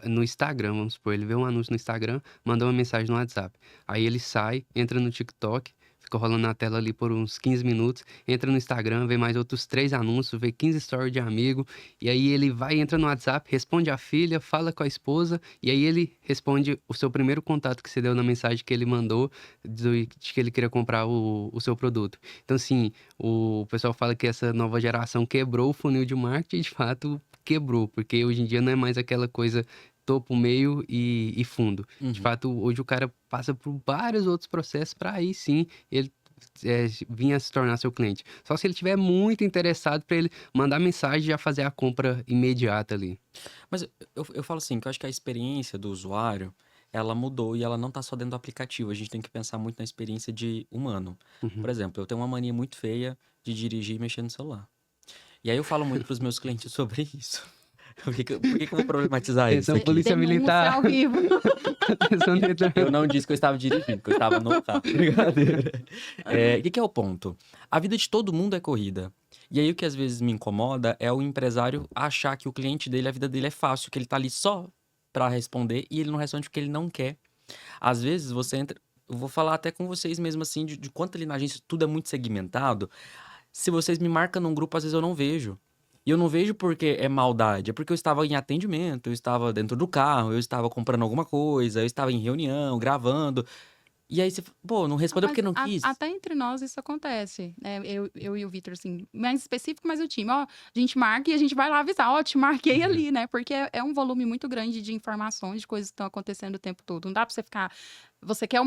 no Instagram, vamos supor, ele vê um anúncio no Instagram, manda uma mensagem no WhatsApp. Aí ele sai, entra no TikTok, fica rolando na tela ali por uns 15 minutos, entra no Instagram, vê mais outros 3 anúncios, vê 15 stories de amigo, e aí ele vai, entra no WhatsApp, responde a filha, fala com a esposa, e aí ele responde o seu primeiro contato que você deu na mensagem que ele mandou, de que ele queria comprar o seu produto. Então, assim, o pessoal fala que essa nova geração quebrou o funil de marketing, e de fato quebrou, porque hoje em dia não é mais aquela coisa topo, meio e fundo. De Uhum. fato, hoje o cara passa por vários outros processos para aí sim ele vir a se tornar seu cliente. Só se ele estiver muito interessado para ele mandar mensagem e já fazer a compra imediata ali. Mas eu falo assim, que eu acho que a experiência do usuário, ela mudou e ela não tá só dentro do aplicativo. A gente tem que pensar muito na experiência de humano. Por Uhum. exemplo, eu tenho uma mania muito feia de dirigir e mexer no celular. E aí eu falo muito pros meus clientes sobre isso. Por que que eu vou problematizar isso Atenção, aqui? polícia Denúncia militar. ao vivo. Atenção, diretor. Eu não disse que eu estava dirigindo, que eu estava no carro. Brincadeira. O que que é o ponto? A vida de todo mundo é corrida. E aí o que às vezes me incomoda é o empresário achar que o cliente dele, a vida dele é fácil, que ele tá ali só pra responder e ele não responde porque ele não quer. Às vezes você entra. Eu vou falar até com vocês mesmo assim, de quanto ali na agência tudo é muito segmentado. Se vocês me marcam num grupo, às vezes eu não vejo. E eu não vejo porque é maldade, é porque eu estava em atendimento, eu estava dentro do carro, eu estava comprando alguma coisa, eu estava em reunião, gravando. E aí você, pô, não respondeu porque Mas não quis. até entre nós isso acontece, né? Eu e o Vitor, assim, mais específico, mas o time, ó, a gente marca e a gente vai lá avisar, ó, te marquei ali, né? Porque é um volume muito grande de informações, de coisas que estão acontecendo o tempo todo. Não dá pra você ficar.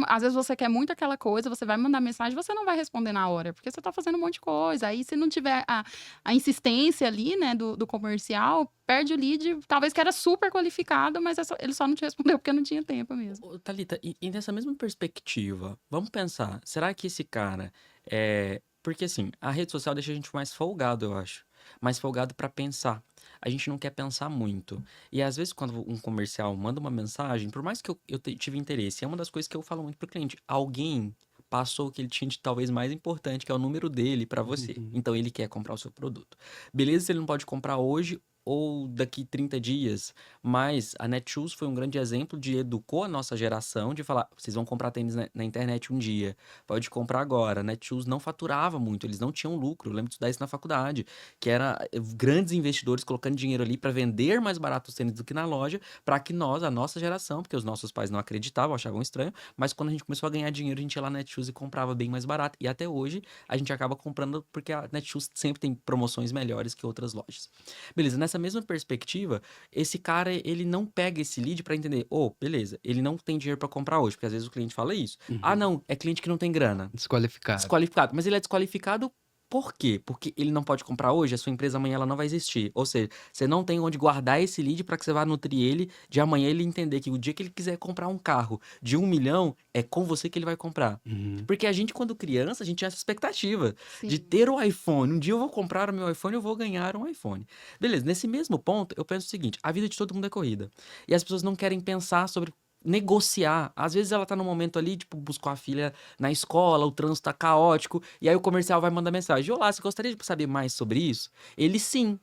Às vezes você quer muito aquela coisa, você vai mandar mensagem, você não vai responder na hora, porque você tá fazendo um monte de coisa. Aí, se não tiver a insistência ali, né, do comercial, perde o lead, talvez que era super qualificado, mas ele só não te respondeu porque não tinha tempo mesmo. Ô, Thalita, e nessa mesma perspectiva, vamos pensar, será que esse cara é. Porque assim, a rede social deixa a gente mais folgado, eu acho. Mais folgado pra pensar. A gente não quer pensar muito. E às vezes, quando um comercial manda uma mensagem, por mais que eu tive interesse, é uma das coisas que eu falo muito pro cliente: alguém passou o que ele tinha de talvez mais importante, que é o número dele pra você. Uhum. Então ele quer comprar o seu produto. Beleza, se ele não pode comprar hoje ou daqui 30 dias, mas a Netshoes foi um grande exemplo de educou a nossa geração de falar, vocês vão comprar tênis na internet um dia, pode comprar agora. A Netshoes não faturava muito, eles não tinham lucro. Eu lembro de estudar isso na faculdade, que era grandes investidores colocando dinheiro ali para vender mais barato os tênis do que na loja, para que nós, a nossa geração, porque os nossos pais não acreditavam, achavam estranho, mas quando a gente começou a ganhar dinheiro, a gente ia lá na Netshoes e comprava bem mais barato. E até hoje a gente acaba comprando porque a Netshoes sempre tem promoções melhores que outras lojas. Beleza, nessa mesma perspectiva, esse cara, ele não pega esse lead pra entender, beleza, ele não tem dinheiro pra comprar hoje, porque às vezes o cliente fala isso. Ah, Uhum. não, é cliente que não tem grana. Desqualificado. Desqualificado. Mas ele é desqualificado por quê? Porque ele não pode comprar hoje, a sua empresa amanhã ela não vai existir. Ou seja, você não tem onde guardar esse lead para que você vá nutrir ele, de amanhã ele entender que o dia que ele quiser comprar um carro de 1 milhão, é com você que ele vai comprar. Uhum. Porque a gente, quando criança, a gente tinha essa expectativa de Sim. ter o iPhone. Um dia eu vou comprar o meu iPhone, eu vou ganhar um iPhone. Beleza, nesse mesmo ponto, eu penso o seguinte: a vida de todo mundo é corrida. E as pessoas não querem pensar sobre negociar. Às vezes ela tá num momento ali, tipo, buscou a filha na escola, o trânsito tá caótico, e aí o comercial vai mandar mensagem: olá, você gostaria de saber mais sobre isso? Ele sim.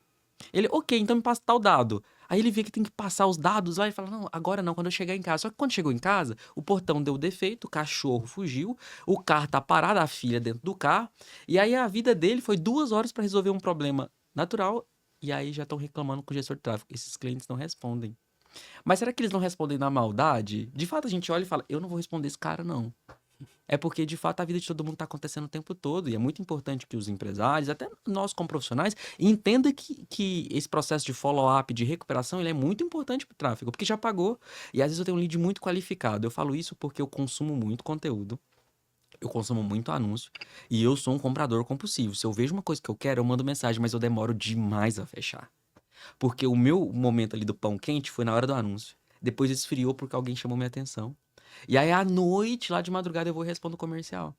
Ele, ok, então me passa tal dado. Aí ele vê que tem que passar os dados lá e fala: não, agora não, quando eu chegar em casa. Só que quando chegou em casa, o portão deu defeito, o cachorro fugiu, o carro tá parado, a filha dentro do carro, e aí a vida dele foi 2 horas pra resolver um problema natural, e aí já estão reclamando com o gestor de tráfego. Esses clientes não respondem. Mas será que eles não respondem na maldade? De fato, a gente olha e fala: eu não vou responder esse cara, não. É porque, de fato, a vida de todo mundo tá acontecendo o tempo todo. E é muito importante que os empresários, até nós como profissionais, entendam que esse processo de follow-up, de recuperação, ele é muito importante pro tráfego, porque já pagou. E às vezes eu tenho um lead muito qualificado. Eu falo isso porque eu consumo muito conteúdo. Eu consumo muito anúncio. E eu sou um comprador compulsivo. Se eu vejo uma coisa que eu quero, eu mando mensagem, mas eu demoro demais a fechar. Porque o meu momento ali do pão quente foi na hora do anúncio. Depois esfriou porque alguém chamou minha atenção. E aí, à noite, lá de madrugada, eu vou e respondo o comercial.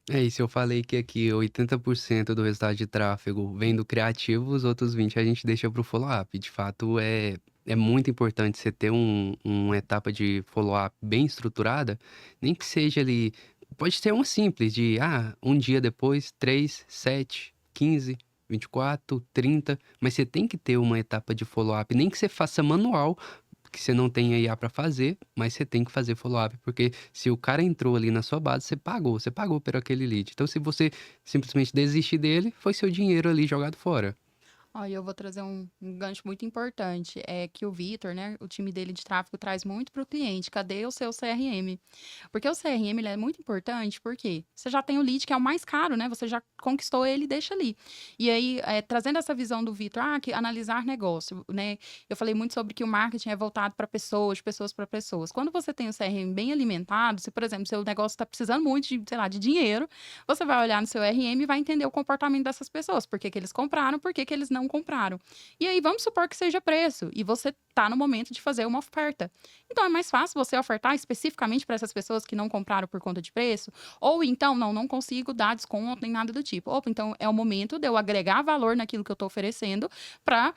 É isso, eu falei que aqui 80% do resultado de tráfego vem do criativo, os outros 20% a gente deixa para o follow-up. De fato, é muito importante você ter uma etapa de follow-up bem estruturada, nem que seja ali. Pode ser uma simples, de um dia depois, 3, 7, 15, 24, 30, mas você tem que ter uma etapa de follow-up, nem que você faça manual, que você não tenha IA para fazer, mas você tem que fazer follow-up, porque se o cara entrou ali na sua base, você pagou por aquele lead. Então, se você simplesmente desistir dele, foi seu dinheiro ali jogado fora. Olha, eu vou trazer um gancho muito importante, é que o Vitor, né, o time dele de tráfego traz muito para o cliente, cadê o seu CRM? Porque o CRM, ele é muito importante, porque você já tem o lead, que é o mais caro, né, você já conquistou ele e deixa ali. E aí, trazendo essa visão do Vitor, que analisar negócio, né, eu falei muito sobre que o marketing é voltado para pessoas, de pessoas para pessoas. Quando você tem o CRM bem alimentado, se, por exemplo, seu negócio está precisando muito de, sei lá, de dinheiro, você vai olhar no seu RM e vai entender o comportamento dessas pessoas, por que que eles compraram, por que que eles não compraram. E aí, vamos supor que seja preço, e você está no momento de fazer uma oferta. Então, é mais fácil você ofertar especificamente para essas pessoas que não compraram por conta de preço, ou então, não consigo dar desconto nem nada do tipo. Ou então, é o momento de eu agregar valor naquilo que eu estou oferecendo para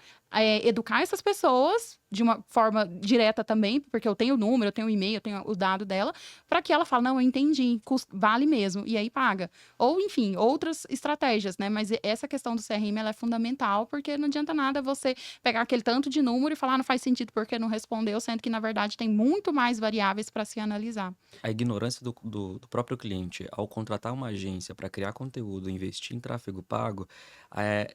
educar essas pessoas de uma forma direta também, porque eu tenho o número, eu tenho o e-mail, eu tenho o dado dela, para que ela fale, não, eu entendi, vale mesmo, e aí paga. Ou, enfim, outras estratégias, né? Mas essa questão do CRM, ela é fundamental, porque não adianta nada você pegar aquele tanto de número e falar, não faz sentido porque não respondeu, sendo que, na verdade, tem muito mais variáveis para se analisar. A ignorância do próprio cliente ao contratar uma agência para criar conteúdo, investir em tráfego pago, é,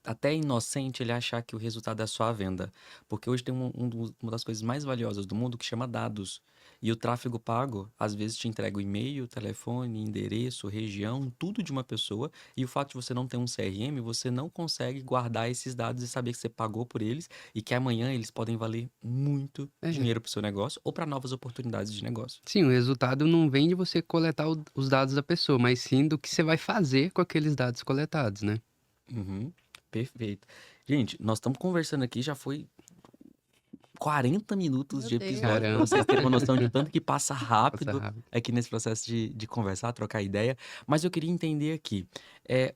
até é inocente ele achar que o resultado é só a venda. Porque hoje tem uma das coisas mais valiosas do mundo que chama dados. E o tráfego pago, às vezes, te entrega o e-mail, telefone, endereço, região, tudo de uma pessoa. E o fato de você não ter um CRM, você não consegue guardar esses dados e saber que você pagou por eles e que amanhã eles podem valer muito dinheiro para o seu negócio ou para novas oportunidades de negócio. Sim, o resultado não vem de você coletar os dados da pessoa, mas sim do que você vai fazer com aqueles dados coletados, né? Uhum, perfeito. Gente, nós estamos conversando aqui, já foi 40 minutos Meu de Deus. episódio, para Caramba. vocês terem uma noção de tanto que passa Passa rápido rápido. aqui nesse processo de conversar, trocar ideia. Mas eu queria entender aqui,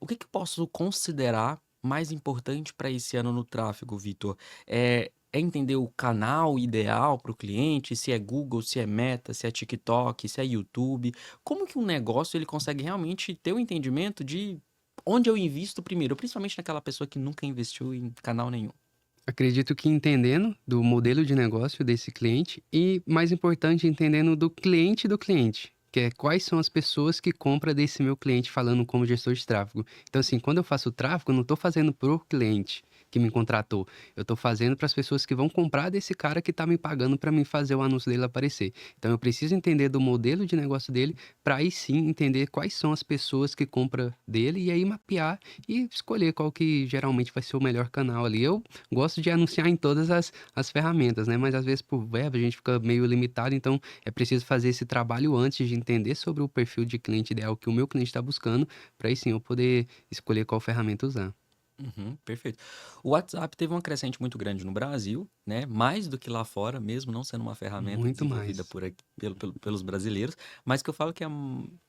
o que eu posso considerar mais importante para esse ano no tráfego, Vitor? É entender o canal ideal para o cliente, se é Google, se é Meta, se é TikTok, se é YouTube. Como que um negócio ele consegue realmente ter o entendimento de onde eu invisto primeiro, principalmente naquela pessoa que nunca investiu em canal nenhum? Acredito que entendendo do modelo de negócio desse cliente e, mais importante, entendendo do cliente, que é quais são as pessoas que compram desse meu cliente falando como gestor de tráfego. Então, assim, quando eu faço tráfego, eu não estou fazendo pro cliente que me contratou. Eu estou fazendo para as pessoas que vão comprar desse cara que está me pagando para mim fazer o anúncio dele aparecer. Então, eu preciso entender do modelo de negócio dele para aí sim entender quais são as pessoas que compram dele e aí mapear e escolher qual que geralmente vai ser o melhor canal ali. Eu gosto de anunciar em todas as ferramentas, né? Mas às vezes por verba a gente fica meio limitado, então é preciso fazer esse trabalho antes de entender sobre o perfil de cliente ideal que o meu cliente está buscando, para aí sim eu poder escolher qual ferramenta usar. Uhum, perfeito. O WhatsApp teve uma crescente muito grande no Brasil, né? Mais do que lá fora, mesmo não sendo uma ferramenta Muito desenvolvida mais. por aqui, pelos brasileiros, mas que eu falo que é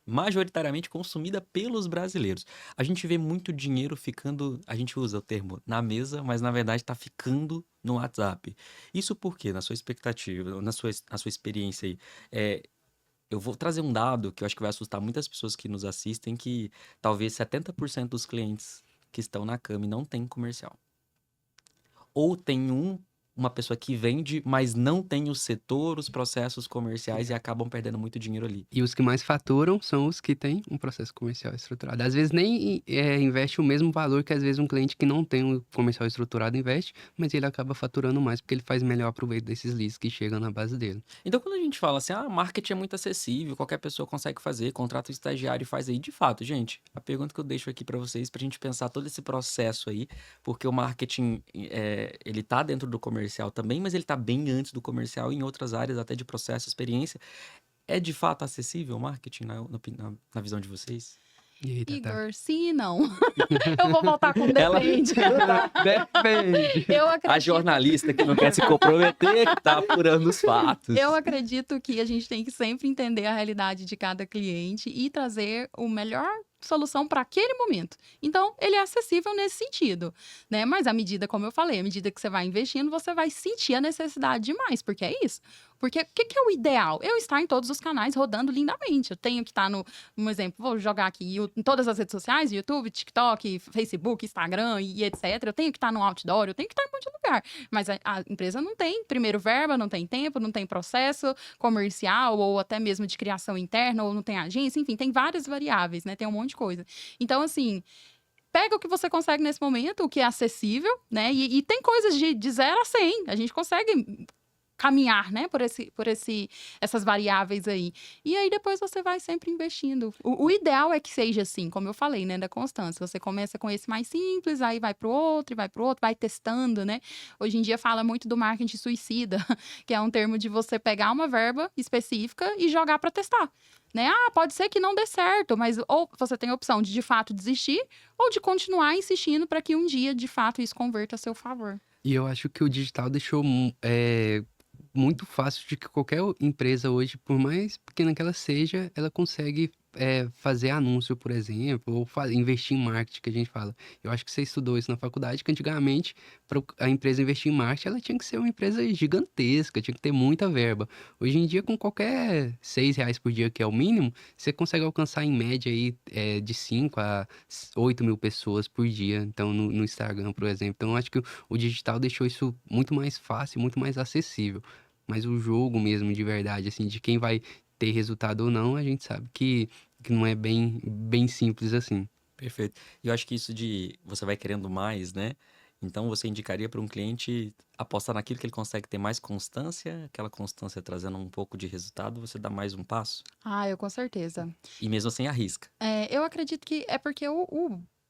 majoritariamente consumida pelos brasileiros. A gente vê muito dinheiro ficando, a gente usa o termo na mesa, mas na verdade está ficando no WhatsApp. Isso por quê? Na sua expectativa, na sua experiência aí, eu vou trazer um dado que eu acho que vai assustar muitas pessoas que nos assistem, que talvez 70% dos clientes que estão na Cami não tem comercial. Ou tem uma pessoa que vende, mas não tem o setor, os processos comerciais e acabam perdendo muito dinheiro ali. E os que mais faturam são os que têm um processo comercial estruturado. Às vezes nem investe o mesmo valor que às vezes um cliente que não tem um comercial estruturado investe, mas ele acaba faturando mais porque ele faz melhor proveito desses leads que chegam na base dele. Então, quando a gente fala assim, marketing é muito acessível, qualquer pessoa consegue fazer, contrata um estagiário e faz aí. De fato, gente, a pergunta que eu deixo aqui para vocês, pra gente pensar todo esse processo aí, porque o marketing, ele tá dentro do comercial também, mas ele tá bem antes do comercial em outras áreas, até de processo, experiência. É de fato acessível o marketing na visão de vocês? E aí, Tatá? Igor, sim e não. Eu vou voltar com Ela- depende. Depende. Eu A acredito, jornalista que não quer se comprometer, que tá apurando os fatos. eu acredito que a gente tem que sempre entender a realidade de cada cliente e trazer o melhor solução para aquele momento. Então, ele é acessível nesse sentido, né? Mas à medida, como eu falei, à medida que você vai investindo, você vai sentir a necessidade de mais, porque é isso. Porque o que é o ideal? Eu estar em todos os canais rodando lindamente. Eu tenho que estar um exemplo, vou jogar aqui em todas as redes sociais, YouTube, TikTok, Facebook, Instagram e etc. Eu tenho que estar no outdoor, eu tenho que estar em um monte de lugar. Mas a empresa não tem, primeiro, verba, não tem tempo, não tem processo comercial ou até mesmo de criação interna, ou não tem agência, enfim, tem várias variáveis, né? Tem um monte de coisa. Então, assim, pega o que você consegue nesse momento, o que é acessível, né? E tem coisas de 0 a 100. A gente consegue caminhar, né, por essas variáveis aí. E aí depois você vai sempre investindo. O ideal é que seja assim, como eu falei, né, da constância. Você começa com esse mais simples, aí vai pro outro, e vai pro outro, vai testando, né? Hoje em dia fala muito do marketing suicida, que é um termo de você pegar uma verba específica e jogar para testar. Né? Pode ser que não dê certo, mas ou você tem a opção de fato desistir ou de continuar insistindo para que um dia, de fato, isso converta a seu favor. E eu acho que o digital deixou muito fácil de que qualquer empresa hoje, por mais pequena que ela seja, ela consegue fazer anúncio, por exemplo, ou investir em marketing, que a gente fala. Eu acho que você estudou isso na faculdade, que antigamente, para a empresa investir em marketing, ela tinha que ser uma empresa gigantesca, tinha que ter muita verba. Hoje em dia, com qualquer R$ 6 por dia, que é o mínimo, você consegue alcançar em média aí, de 5 a 8 mil pessoas por dia, então no Instagram, por exemplo. Então, eu acho que o digital deixou isso muito mais fácil, muito mais acessível. Mas o jogo mesmo, de verdade, assim, de quem vai ter resultado ou não, a gente sabe que não é bem simples assim. Perfeito. E eu acho que isso de você vai querendo mais, né? Então você indicaria para um cliente apostar naquilo que ele consegue ter mais constância, aquela constância trazendo um pouco de resultado, você dá mais um passo Ah, eu com certeza. e mesmo assim arrisca. Eu acredito que é porque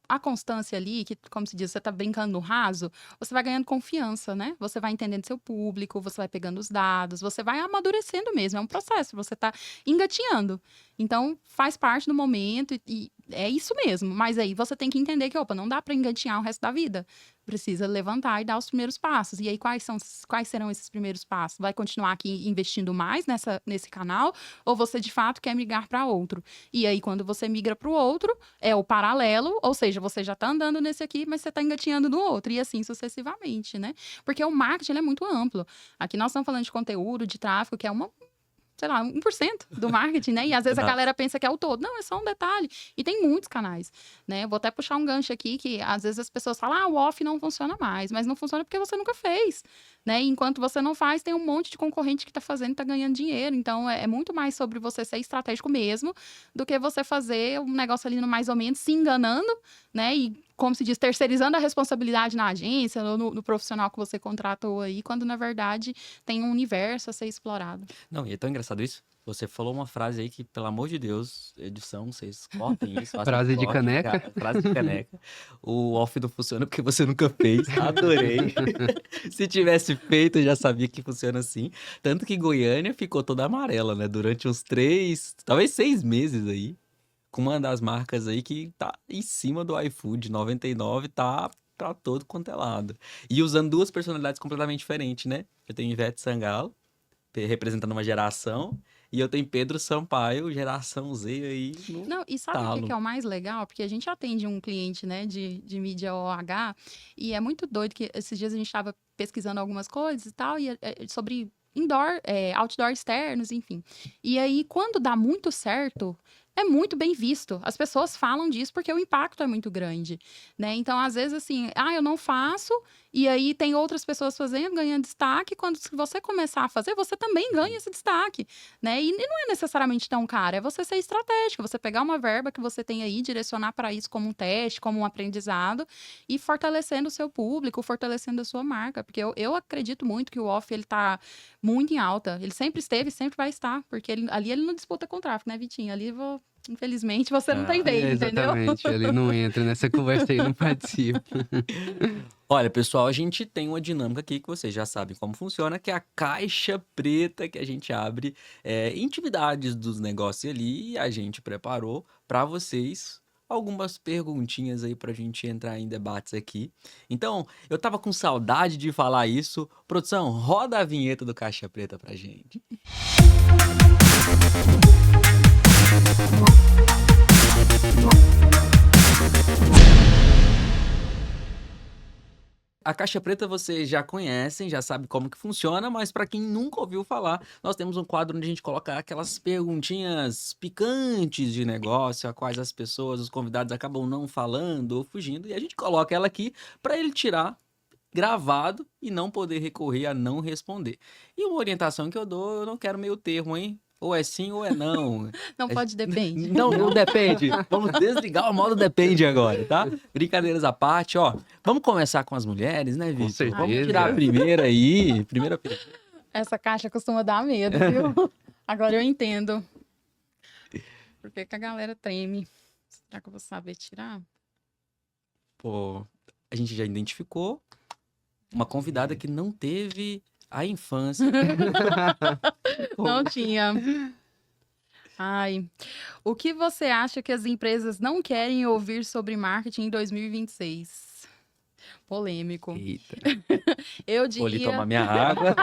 a constância ali, que, como se diz, você tá brincando no raso, você vai ganhando confiança, né? Você vai entendendo seu público, você vai pegando os dados, você vai amadurecendo mesmo. É um processo, você tá engatinhando. Então, faz parte do momento e é isso mesmo. Mas aí você tem que entender que, opa, não dá para engatinhar o resto da vida. Precisa levantar e dar os primeiros passos. E aí, quais serão esses primeiros passos? Vai continuar aqui investindo mais nesse canal? Ou você, de fato, quer migrar para outro? E aí, quando você migra para o outro, é o paralelo, ou seja, você já está andando nesse aqui, mas você está engatinhando no outro, e assim sucessivamente, né? Porque o marketing ele é muito amplo. Aqui nós estamos falando de conteúdo, de tráfego, que é sei lá, 1% do marketing, né? E às vezes a galera pensa que é o todo. Não, é só um detalhe. E tem muitos canais, né? Vou até puxar um gancho aqui, que às vezes as pessoas falam, o off não funciona mais. Mas não funciona porque você nunca fez, né? E enquanto você não faz, tem um monte de concorrente que tá fazendo e tá ganhando dinheiro. Então, é muito mais sobre você ser estratégico mesmo, do que você fazer um negócio ali no mais ou menos, se enganando, né? E, como se diz, terceirizando a responsabilidade na agência, ou no profissional que você contratou aí, quando, na verdade, tem um universo a ser explorado. Não, e é tão engraçado isso. Você falou uma frase aí que, pelo amor de Deus, edição, vocês cortem isso. façam Frase de corte, caneca. cara, frase de caneca. O off não funciona porque você nunca fez. Adorei. Se tivesse feito, eu já sabia que funciona assim. Tanto que Goiânia ficou toda amarela, né? Durante uns 3, talvez 6 meses aí. Com uma das marcas aí que tá em cima do iFood. 99 tá pra todo quanto é lado. E usando duas personalidades completamente diferentes, né? Eu tenho Ivete Sangalo, representando uma geração, e eu tenho Pedro Sampaio, geração Z aí no Não, e sabe o talo. que é o mais legal? Porque a gente atende um cliente, né, de mídia OH, e é muito doido que esses dias a gente estava pesquisando algumas coisas e tal, e sobre indoor, outdoor externos, enfim. E aí, quando dá muito certo, é muito bem visto. As pessoas falam disso porque o impacto é muito grande, né? Então, às vezes, assim, eu não faço, e aí tem outras pessoas fazendo, ganhando destaque. Quando você começar a fazer, você também ganha esse destaque, né? E não é necessariamente tão caro, é você ser estratégico, você pegar uma verba que você tem aí, direcionar para isso como um teste, como um aprendizado, e fortalecendo o seu público, fortalecendo a sua marca. Porque eu acredito muito que o off, ele tá muito em alta. Ele sempre esteve e sempre vai estar, porque ali ele não disputa com o tráfego, né, Vitinho? Ali infelizmente, você não tem vez, entendeu? Exatamente, ele não entra nessa conversa aí, não participa. Olha, pessoal, a gente tem uma dinâmica aqui que vocês já sabem como funciona, que é a caixa preta que a gente abre intimidades dos negócios ali, e a gente preparou para vocês algumas perguntinhas aí pra gente entrar em debates aqui. Então, eu tava com saudade de falar isso. Produção, roda a vinheta do Caixa Preta pra gente. A Caixa Preta vocês já conhecem, já sabem como que funciona, mas para quem nunca ouviu falar, nós temos um quadro onde a gente coloca aquelas perguntinhas picantes de negócio, a quais as pessoas, os convidados acabam não falando ou fugindo, e a gente coloca ela aqui para ele tirar gravado e não poder recorrer a não responder. E uma orientação que eu dou, eu não quero meio termo, hein? Ou é sim ou é não. Não pode, depende. Não depende. Vamos desligar o modo depende agora, tá? Brincadeiras à parte, ó. Vamos começar com as mulheres, né, Vitor? certeza. Vamos tirar a primeira aí. Primeira pergunta. Essa caixa costuma dar medo, viu? Agora eu entendo. Por que que a galera treme? Será que eu vou saber tirar? Pô, a gente já identificou uma convidada que não teve a infância. Não tinha. Ai, o que você acha que as empresas não querem ouvir sobre marketing em 2026? Polêmico. Eita. Eu Vou ali diria... tomar minha água.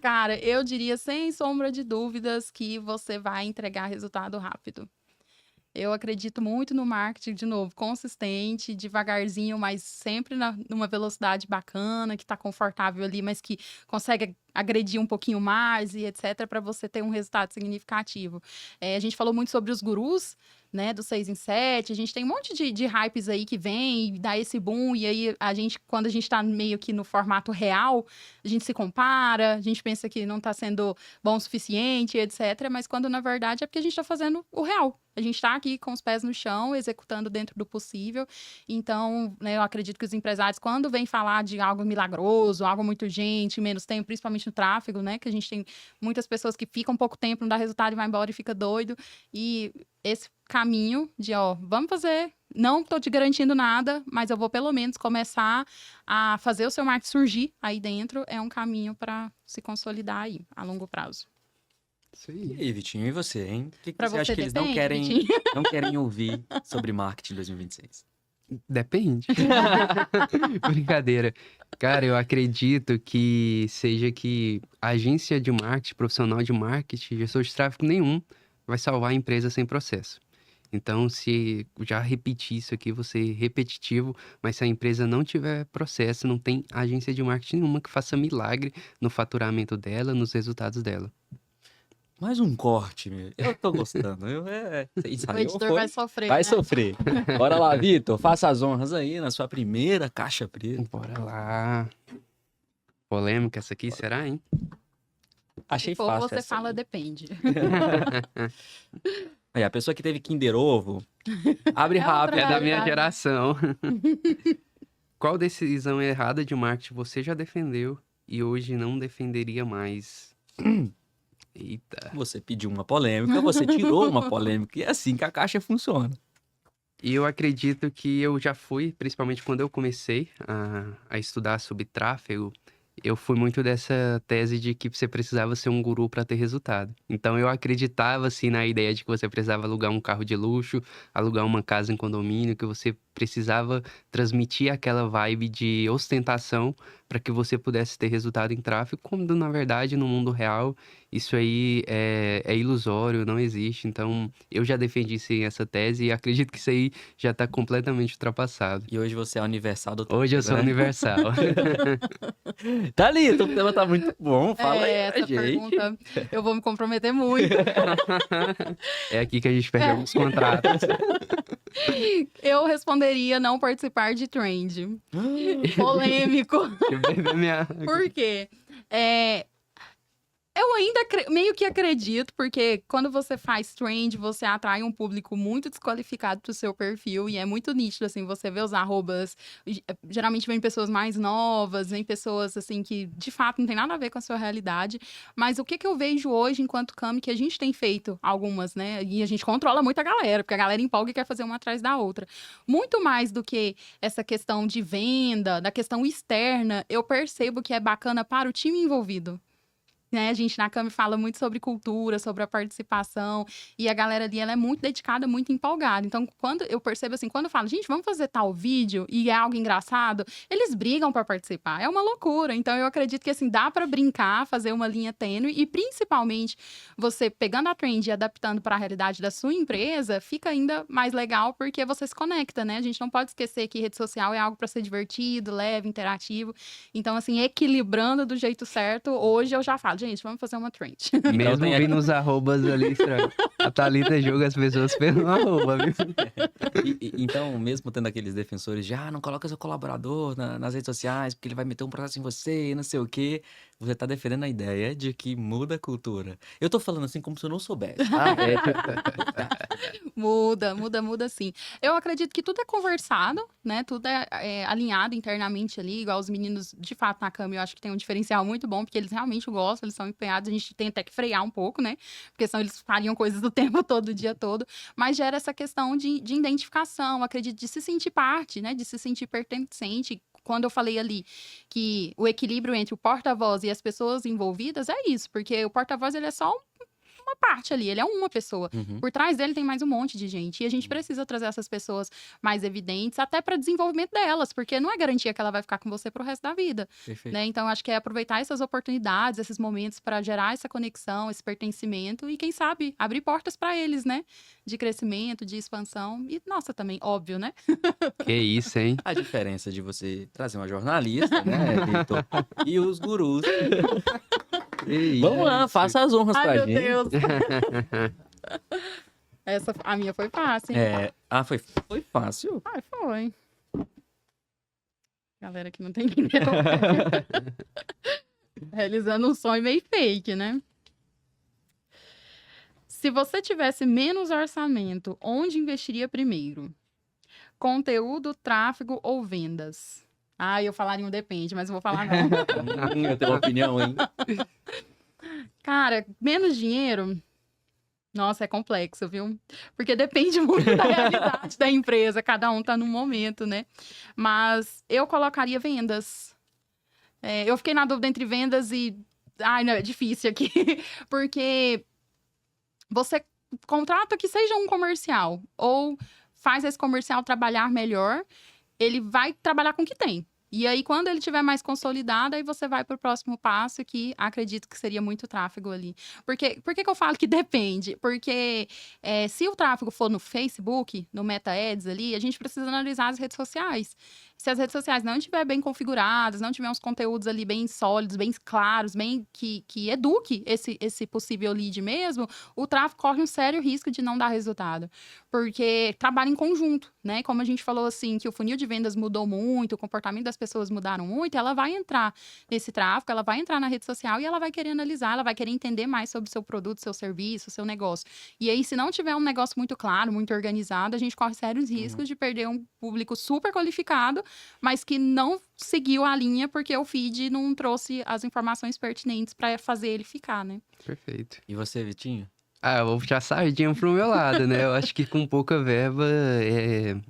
Cara, eu diria sem sombra de dúvidas que você vai entregar resultado rápido. Eu acredito muito no marketing, de novo, consistente, devagarzinho, mas sempre numa velocidade bacana, que está confortável ali, mas que consegue agredir um pouquinho mais e etc, para você ter um resultado significativo. A gente falou muito sobre os gurus, né, do 6 em 7, a gente tem um monte de hypes aí que vem e dá esse boom, e aí quando a gente está meio que no formato real, a gente se compara, a gente pensa que não está sendo bom o suficiente, etc, mas quando na verdade é porque a gente está fazendo o real. A gente está aqui com os pés no chão, executando dentro do possível. Então, né, eu acredito que os empresários, quando vêm falar de algo milagroso, algo muito urgente, menos tempo, principalmente no tráfego, né? Que a gente tem muitas pessoas que ficam pouco tempo, não dá resultado e vai embora e fica doido. E esse caminho de, vamos fazer, não estou te garantindo nada, mas eu vou pelo menos começar a fazer o seu marketing surgir aí dentro, é um caminho para se consolidar aí, a longo prazo. Isso E aí. aí, Vitinho, e você, hein? O que Pra você acha você que eles depende, não querem ouvir sobre marketing em 2026? Depende. Brincadeira. Cara, eu acredito que seja que agência de marketing, profissional de marketing, gestor de tráfego nenhum vai salvar a empresa sem processo. Então, se já repetir isso aqui, vou ser repetitivo, mas se a empresa não tiver processo, não tem agência de marketing nenhuma que faça milagre no faturamento dela, nos resultados dela. Mais um corte, meu. Eu tô gostando. Isso O aí editor vai sofrer, vai né? sofrer. Bora lá, Vitor. Faça as honras aí na sua primeira caixa preta. Bora lá. Polêmica essa aqui, será, hein? Achei Se for, fácil você essa fala aí. depende. Aí, a pessoa que teve Kinder Ovo, abre É outra rápido. É da minha realidade. geração. Qual decisão errada de marketing você já defendeu e hoje não defenderia mais? Eita. Você pediu uma polêmica, você tirou uma polêmica. E é assim que a caixa funciona. E eu acredito que eu já fui, principalmente quando eu comecei a estudar sobre tráfego, eu fui muito dessa tese de que você precisava ser um guru para ter resultado. Então eu acreditava assim na ideia de que você precisava alugar um carro de luxo, alugar uma casa em condomínio, que você precisava transmitir aquela vibe de ostentação para que você pudesse ter resultado em tráfego, quando na verdade no mundo real isso aí é ilusório, não existe. Então eu já defendi sim essa tese e acredito que isso aí já está completamente ultrapassado. E hoje você é universal do Hoje eu sou né? universal. Thalita, o tema tá muito bom. Fala aí, Essa gente. pergunta eu vou me comprometer muito. É aqui que a gente perde alguns contratos. Eu responderia não participar de trend. Polêmico. Deixa eu beber minha água. Por quê? Eu ainda meio que acredito, porque quando você faz trend, você atrai um público muito desqualificado pro seu perfil, e é muito nítido, assim, você vê os arrobas, geralmente vem pessoas mais novas, vem pessoas, assim, que de fato não tem nada a ver com a sua realidade, mas o que eu vejo hoje, enquanto Cami, que a gente tem feito algumas, né, e a gente controla muito a galera, porque a galera empolga e quer fazer uma atrás da outra. Muito mais do que essa questão de venda, da questão externa, eu percebo que é bacana para o time envolvido. Né? A gente na Cami fala muito sobre cultura, sobre a participação, e a galera ali, ela é muito dedicada, muito empolgada. Então, quando eu percebo assim, quando eu falo, gente, vamos fazer tal vídeo, e é algo engraçado, eles brigam para participar. É uma loucura. Então, eu acredito que assim, dá para brincar, fazer uma linha tênue, e principalmente, você pegando a trend e adaptando para a realidade da sua empresa, fica ainda mais legal, porque você se conecta, né? A gente não pode esquecer que rede social é algo para ser divertido, leve, interativo. Então, assim, equilibrando do jeito certo, hoje eu já falo, gente, vamos fazer uma trend. Mesmo tem vendo os arrobas ali, estranho. A Thalita julga as pessoas pelo arroba, viu? Então, mesmo tendo aqueles defensores de, não coloca seu colaborador nas redes sociais, porque ele vai meter um processo em você e não sei o quê, você tá defendendo a ideia de que muda a cultura. Eu tô falando assim como se eu não soubesse, tá? Muda sim. Eu acredito que tudo é conversado, né? Tudo é alinhado internamente ali, igual os meninos, de fato, na Cami, eu acho que tem um diferencial muito bom, porque eles realmente gostam, eles são empenhados, a gente tem até que frear um pouco, né? Porque senão eles fariam coisas do tempo todo, o dia todo, mas gera essa questão de identificação, acredito, de se sentir parte, né? De se sentir pertencente. Quando eu falei ali que o equilíbrio entre o porta-voz e as pessoas envolvidas é isso, porque o porta-voz, ele é só uma parte ali, ele é uma pessoa. Uhum. Por trás dele tem mais um monte de gente. E a gente precisa trazer essas pessoas mais evidentes, até para desenvolvimento delas, porque não é garantia que ela vai ficar com você pro resto da vida. Perfeito. Né? Então, acho que é aproveitar essas oportunidades, esses momentos para gerar essa conexão, esse pertencimento e, quem sabe, abrir portas para eles, né? De crescimento, de expansão. E, nossa, também, óbvio, né? Que isso, hein? A diferença de você trazer uma jornalista, né, Vitor? E os gurus. Que Vamos lá, isso. faça as honras Ai, pra meu gente. Deus. A minha foi fácil, hein? Foi fácil. Ai, foi. Galera que não tem dinheiro. Realizando um sonho meio fake, né? Se você tivesse menos orçamento, onde investiria primeiro? Conteúdo, tráfego ou vendas? Ah, eu falaria um depende, mas eu vou falar não. Eu tenho uma opinião, hein? Cara, menos dinheiro? Nossa, é complexo, viu? Porque depende muito da realidade da empresa, cada um tá num momento, né? Mas eu colocaria vendas. Eu fiquei na dúvida entre vendas e... Ai, não, é difícil aqui. Porque você contrata que seja um comercial ou faz esse comercial trabalhar melhor, ele vai trabalhar com o que tem. E aí, quando ele tiver mais consolidado, aí você vai para o próximo passo, que acredito que seria muito tráfego ali. Por que eu falo que depende? Porque se o tráfego for no Facebook, no Meta Ads ali, a gente precisa analisar as redes sociais. Se as redes sociais não estiverem bem configuradas, não tiver uns conteúdos ali bem sólidos, bem claros, bem que eduque esse possível lead mesmo, o tráfego corre um sério risco de não dar resultado. Porque trabalha em conjunto, né? Como a gente falou assim, que o funil de vendas mudou muito, o comportamento das pessoas mudaram muito, ela vai entrar nesse tráfego, ela vai entrar na rede social e ela vai querer analisar, ela vai querer entender mais sobre o seu produto, seu serviço, seu negócio. E aí, se não tiver um negócio muito claro, muito organizado, a gente corre sérios riscos de perder um público super qualificado, mas que não seguiu a linha porque o feed não trouxe as informações pertinentes para fazer ele ficar, né? Perfeito. E você, Vitinho? Eu vou puxar a sardinha pro meu lado, né? Eu acho que com pouca verba,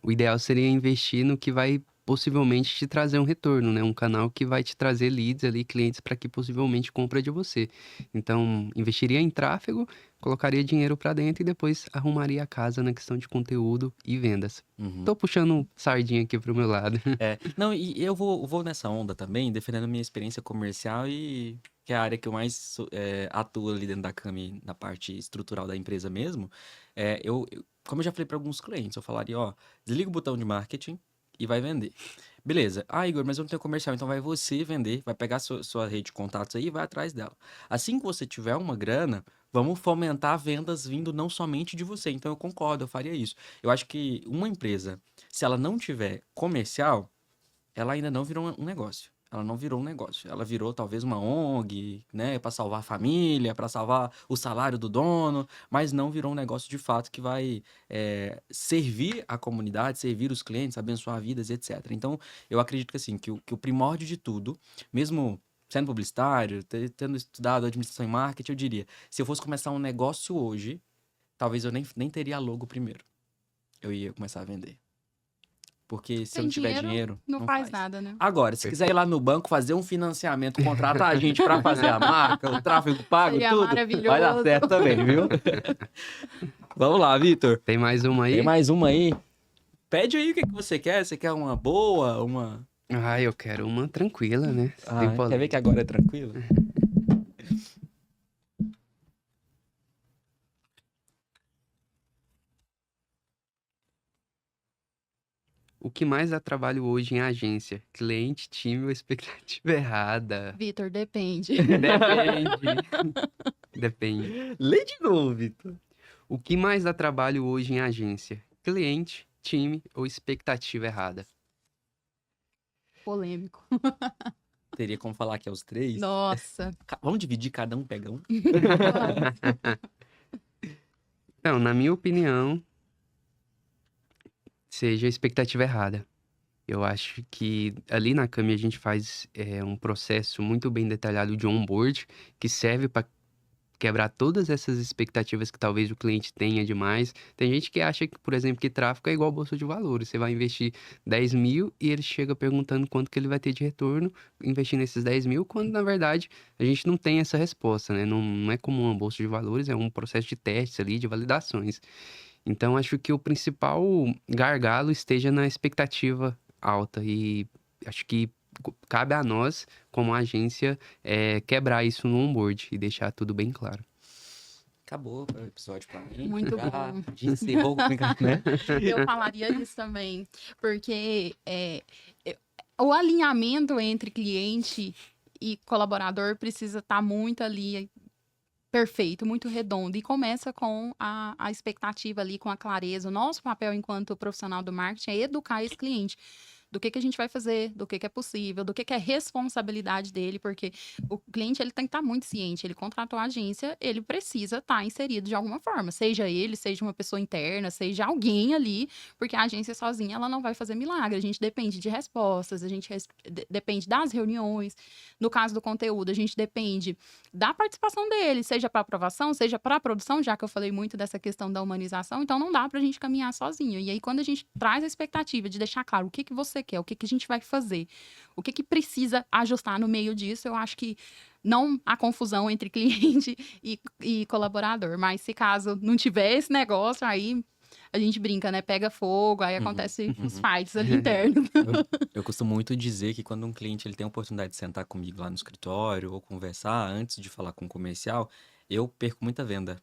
o ideal seria investir no que vai possivelmente te trazer um retorno, né? Um canal que vai te trazer leads ali, clientes para que possivelmente compra de você. Então, investiria em tráfego, colocaria dinheiro para dentro e depois arrumaria a casa na questão de conteúdo e vendas. Uhum. Tô puxando sardinha aqui pro meu lado. Não, e eu vou nessa onda também, defendendo minha experiência comercial e que é a área que eu mais atuo ali dentro da Cami, na parte estrutural da empresa mesmo. Como eu já falei para alguns clientes, eu falaria, ó, desliga o botão de marketing e vai vender. Beleza. Igor, mas eu não tenho comercial, então vai você vender, vai pegar sua rede de contatos aí e vai atrás dela. Assim que você tiver uma grana, vamos fomentar vendas vindo não somente de você. Então eu concordo, eu faria isso. Eu acho que uma empresa, se ela não tiver comercial, ela ainda não virou um negócio. Ela não virou um negócio. Ela virou talvez uma ONG, né, para salvar a família, para salvar o salário do dono, mas não virou um negócio de fato que vai servir a comunidade, servir os clientes, abençoar vidas, etc. Então, eu acredito que assim, que o primórdio de tudo, mesmo sendo publicitário, tendo estudado administração e marketing, eu diria, se eu fosse começar um negócio hoje, talvez eu nem teria logo primeiro. Eu ia começar a vender. Porque se eu não tiver dinheiro, não faz nada, né? Agora, se quiser ir lá no banco fazer um financiamento, contratar a gente pra fazer a marca, o tráfego pago, Seria tudo, maravilhoso. vai dar certo também, viu? Vamos lá, Vitor. Tem mais uma aí? Tem mais uma aí? Pede aí o que você quer. Você quer uma boa, uma... Eu quero uma tranquila, né? Sem quer ver que agora é tranquilo? O que mais dá trabalho hoje em agência? Cliente, time ou expectativa errada? Vitor, depende. Depende. Depende. Lê de novo, Vitor. O que mais dá trabalho hoje em agência? Cliente, time ou expectativa errada? Polêmico. Teria como falar que é os três? Nossa. Vamos dividir, cada um pega um? Então, na minha opinião, seja a expectativa errada. Eu acho que ali na Cami a gente faz um processo muito bem detalhado de onboard que serve para quebrar todas essas expectativas que talvez o cliente tenha demais. Tem gente que acha que, por exemplo, que tráfego é igual bolsa de valores. Você vai investir 10 mil e ele chega perguntando quanto que ele vai ter de retorno investindo esses 10 mil, quando na verdade a gente não tem essa resposta, né? Não é como uma bolsa de valores, é um processo de testes ali, de validações. Então, acho que o principal gargalo esteja na expectativa alta e acho que cabe a nós, como agência, quebrar isso no onboard e deixar tudo bem claro. Acabou o episódio pra mim. Muito Já bom. encerrou, né? Eu falaria isso também, porque o alinhamento entre cliente e colaborador precisa estar muito ali perfeito, muito redondo. E começa com a expectativa ali, com a clareza. O nosso papel enquanto profissional do marketing é educar esse cliente. Do que a gente vai fazer, do que é possível, do que é responsabilidade dele, porque o cliente ele tem que estar muito ciente, ele contratou a agência, ele precisa estar inserido de alguma forma, seja ele, seja uma pessoa interna, seja alguém ali, porque a agência sozinha ela não vai fazer milagre, a gente depende de respostas, a gente depende das reuniões, no caso do conteúdo, a gente depende da participação dele, seja para aprovação, seja para produção, já que eu falei muito dessa questão da humanização, então não dá para a gente caminhar sozinho, e aí quando a gente traz a expectativa de deixar claro o que você quer, o que a gente vai fazer, o que precisa ajustar no meio disso, eu acho que não há confusão entre cliente e colaborador, mas se caso não tiver esse negócio, aí a gente brinca, né? Pega fogo, aí acontece os fights ali internos. Eu costumo muito dizer que quando um cliente ele tem a oportunidade de sentar comigo lá no escritório ou conversar antes de falar com o comercial, eu perco muita venda.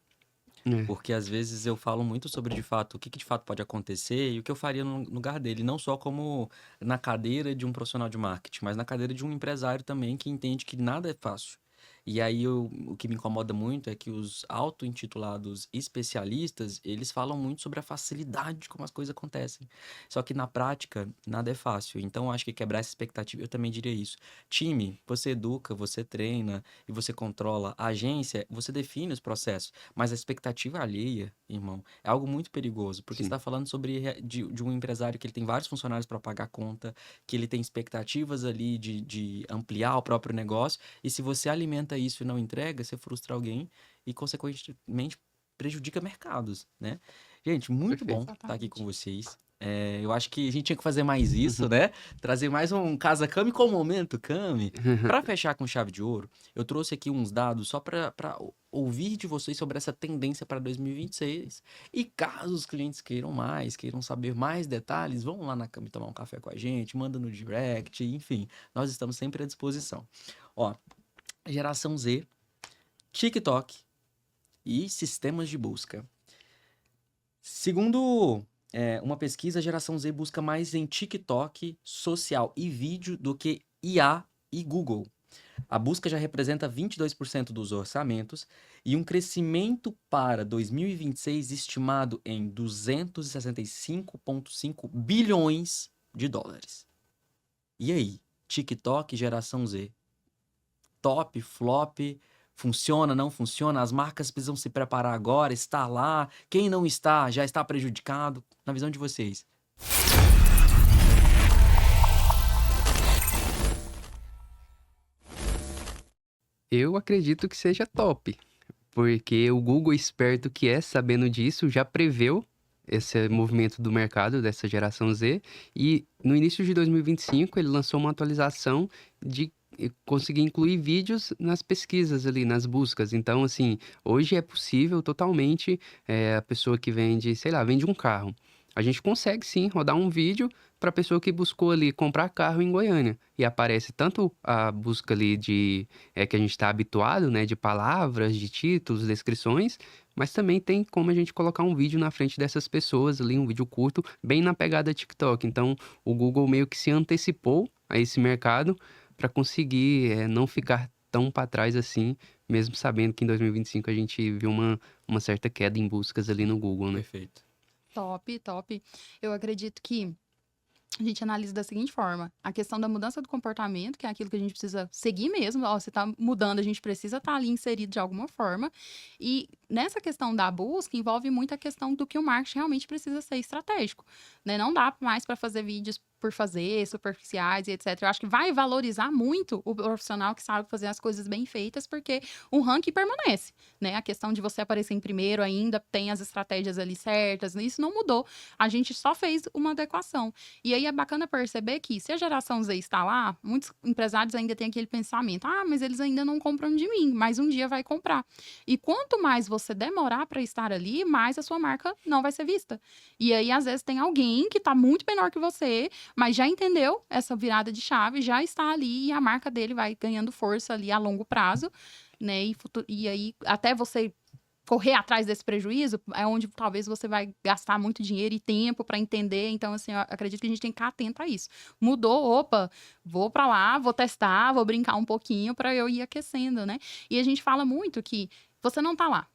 Porque às vezes eu falo muito sobre, de fato, o que de fato pode acontecer e o que eu faria no lugar dele. Não só como na cadeira de um profissional de marketing, mas na cadeira de um empresário também que entende que nada é fácil. E aí o que me incomoda muito é que os auto-intitulados especialistas, eles falam muito sobre a facilidade de como as coisas acontecem. Só que na prática, nada é fácil. Então, eu acho que quebrar essa expectativa, eu também diria isso. Time, você educa, você treina e você controla. A agência, você define os processos. Mas a expectativa alheia, irmão, é algo muito perigoso. Porque você está falando sobre de um empresário que ele tem vários funcionários para pagar a conta, que ele tem expectativas ali de ampliar o próprio negócio. E se você alimenta isso e não entrega, você frustra alguém e, consequentemente, prejudica mercados, né? Gente, muito bom estar aqui com vocês. Eu acho que a gente tinha que fazer mais isso, né? Trazer mais um Casa Cami com o Momento Cami. Para fechar com chave de ouro, eu trouxe aqui uns dados só para ouvir de vocês sobre essa tendência para 2026. E caso os clientes queiram saber mais detalhes, vão lá na Cami tomar um café com a gente, manda no direct, enfim. Nós estamos sempre à disposição. Ó, Geração Z, TikTok e sistemas de busca. Segundo uma pesquisa, a Geração Z busca mais em TikTok, social e vídeo do que IA e Google. A busca já representa 22% dos orçamentos e um crescimento para 2026 estimado em 265,5 bilhões de dólares. E aí, TikTok, Geração Z? Top, flop, funciona, não funciona? As marcas precisam se preparar agora, está lá. Quem não está, já está prejudicado. Na visão de vocês. Eu acredito que seja top, porque o Google esperto que é, sabendo disso, já preveu esse movimento do mercado dessa geração Z e no início de 2025 ele lançou uma atualização de conseguir incluir vídeos nas pesquisas ali, nas buscas. Então, assim, hoje é possível totalmente a pessoa que vende, sei lá, vende um carro. A gente consegue sim rodar um vídeo para a pessoa que buscou ali comprar carro em Goiânia. E aparece tanto a busca ali de que a gente está habituado, né, de palavras, de títulos, descrições, mas também tem como a gente colocar um vídeo na frente dessas pessoas ali, um vídeo curto, bem na pegada TikTok. Então, o Google meio que se antecipou a esse mercado para conseguir não ficar tão para trás assim, mesmo sabendo que em 2025 a gente viu uma certa queda em buscas ali no Google, né? Perfeito. Top, top. Eu acredito que a gente analisa da seguinte forma: a questão da mudança do comportamento, que é aquilo que a gente precisa seguir mesmo. Ó, você está mudando, a gente precisa estar ali inserido de alguma forma. E nessa questão da busca, envolve muito a questão do que o marketing realmente precisa ser estratégico, né? Não dá mais para fazer vídeos por fazer, superficiais e etc. Eu acho que vai valorizar muito o profissional que sabe fazer as coisas bem feitas, porque o ranking permanece, né? A questão de você aparecer em primeiro ainda tem as estratégias ali certas, isso não mudou. A gente só fez uma adequação. E aí é bacana perceber que, se a geração Z está lá, muitos empresários ainda têm aquele pensamento, mas eles ainda não compram de mim, mas um dia vai comprar. E quanto mais você demorar para estar ali, mais a sua marca não vai ser vista. E aí, às vezes, tem alguém que está muito menor que você, mas já entendeu essa virada de chave, já está ali e a marca dele vai ganhando força ali a longo prazo, né? E aí, até você correr atrás desse prejuízo, é onde talvez você vai gastar muito dinheiro e tempo para entender. Então, assim, eu acredito que a gente tem que ficar atento a isso. Mudou, opa, vou para lá, vou testar, vou brincar um pouquinho para eu ir aquecendo, né? E a gente fala muito que você não tá lá.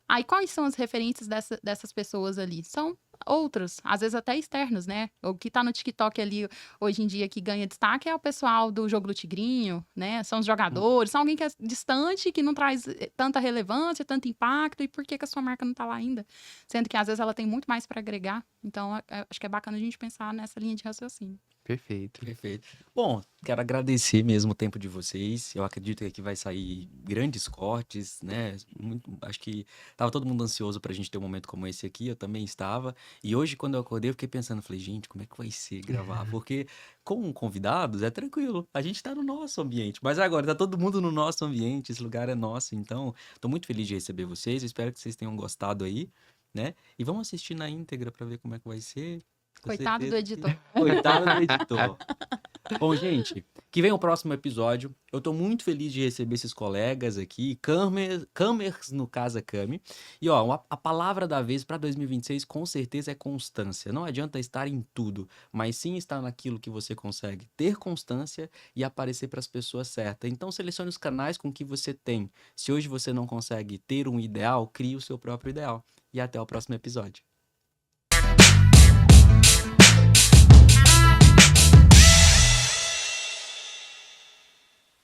Aí, quais são as referências dessas pessoas ali? São outras, às vezes até externos, né? O que tá no TikTok ali hoje em dia que ganha destaque é o pessoal do jogo do Tigrinho, né? São os jogadores, são alguém que é distante, que não traz tanta relevância, tanto impacto, e por que a sua marca não tá lá ainda? Sendo que às vezes ela tem muito mais para agregar. Então, acho que é bacana a gente pensar nessa linha de raciocínio. Perfeito. Perfeito. Bom, quero agradecer mesmo o tempo de vocês. Eu acredito que aqui vai sair grandes cortes, né? Acho que estava todo mundo ansioso para a gente ter um momento como esse aqui. Eu também estava. E hoje, quando eu acordei, eu fiquei pensando, falei, gente, como é que vai ser gravar? Porque com convidados é tranquilo. A gente está no nosso ambiente. Mas agora está todo mundo no nosso ambiente. Esse lugar é nosso. Então, estou muito feliz de receber vocês. Eu espero que vocês tenham gostado aí, né? E vamos assistir na íntegra para ver como é que vai ser. Coitado do editor. Coitado do editor. Bom, gente, que vem o próximo episódio. Eu tô muito feliz de receber esses colegas aqui, Camers no Casa Cami. E ó, a palavra da vez para 2026 com certeza é constância. Não adianta estar em tudo, mas sim estar naquilo que você consegue ter constância e aparecer para as pessoas certas. Então selecione os canais com que você tem. Se hoje você não consegue ter um ideal, crie o seu próprio ideal. E até o próximo episódio.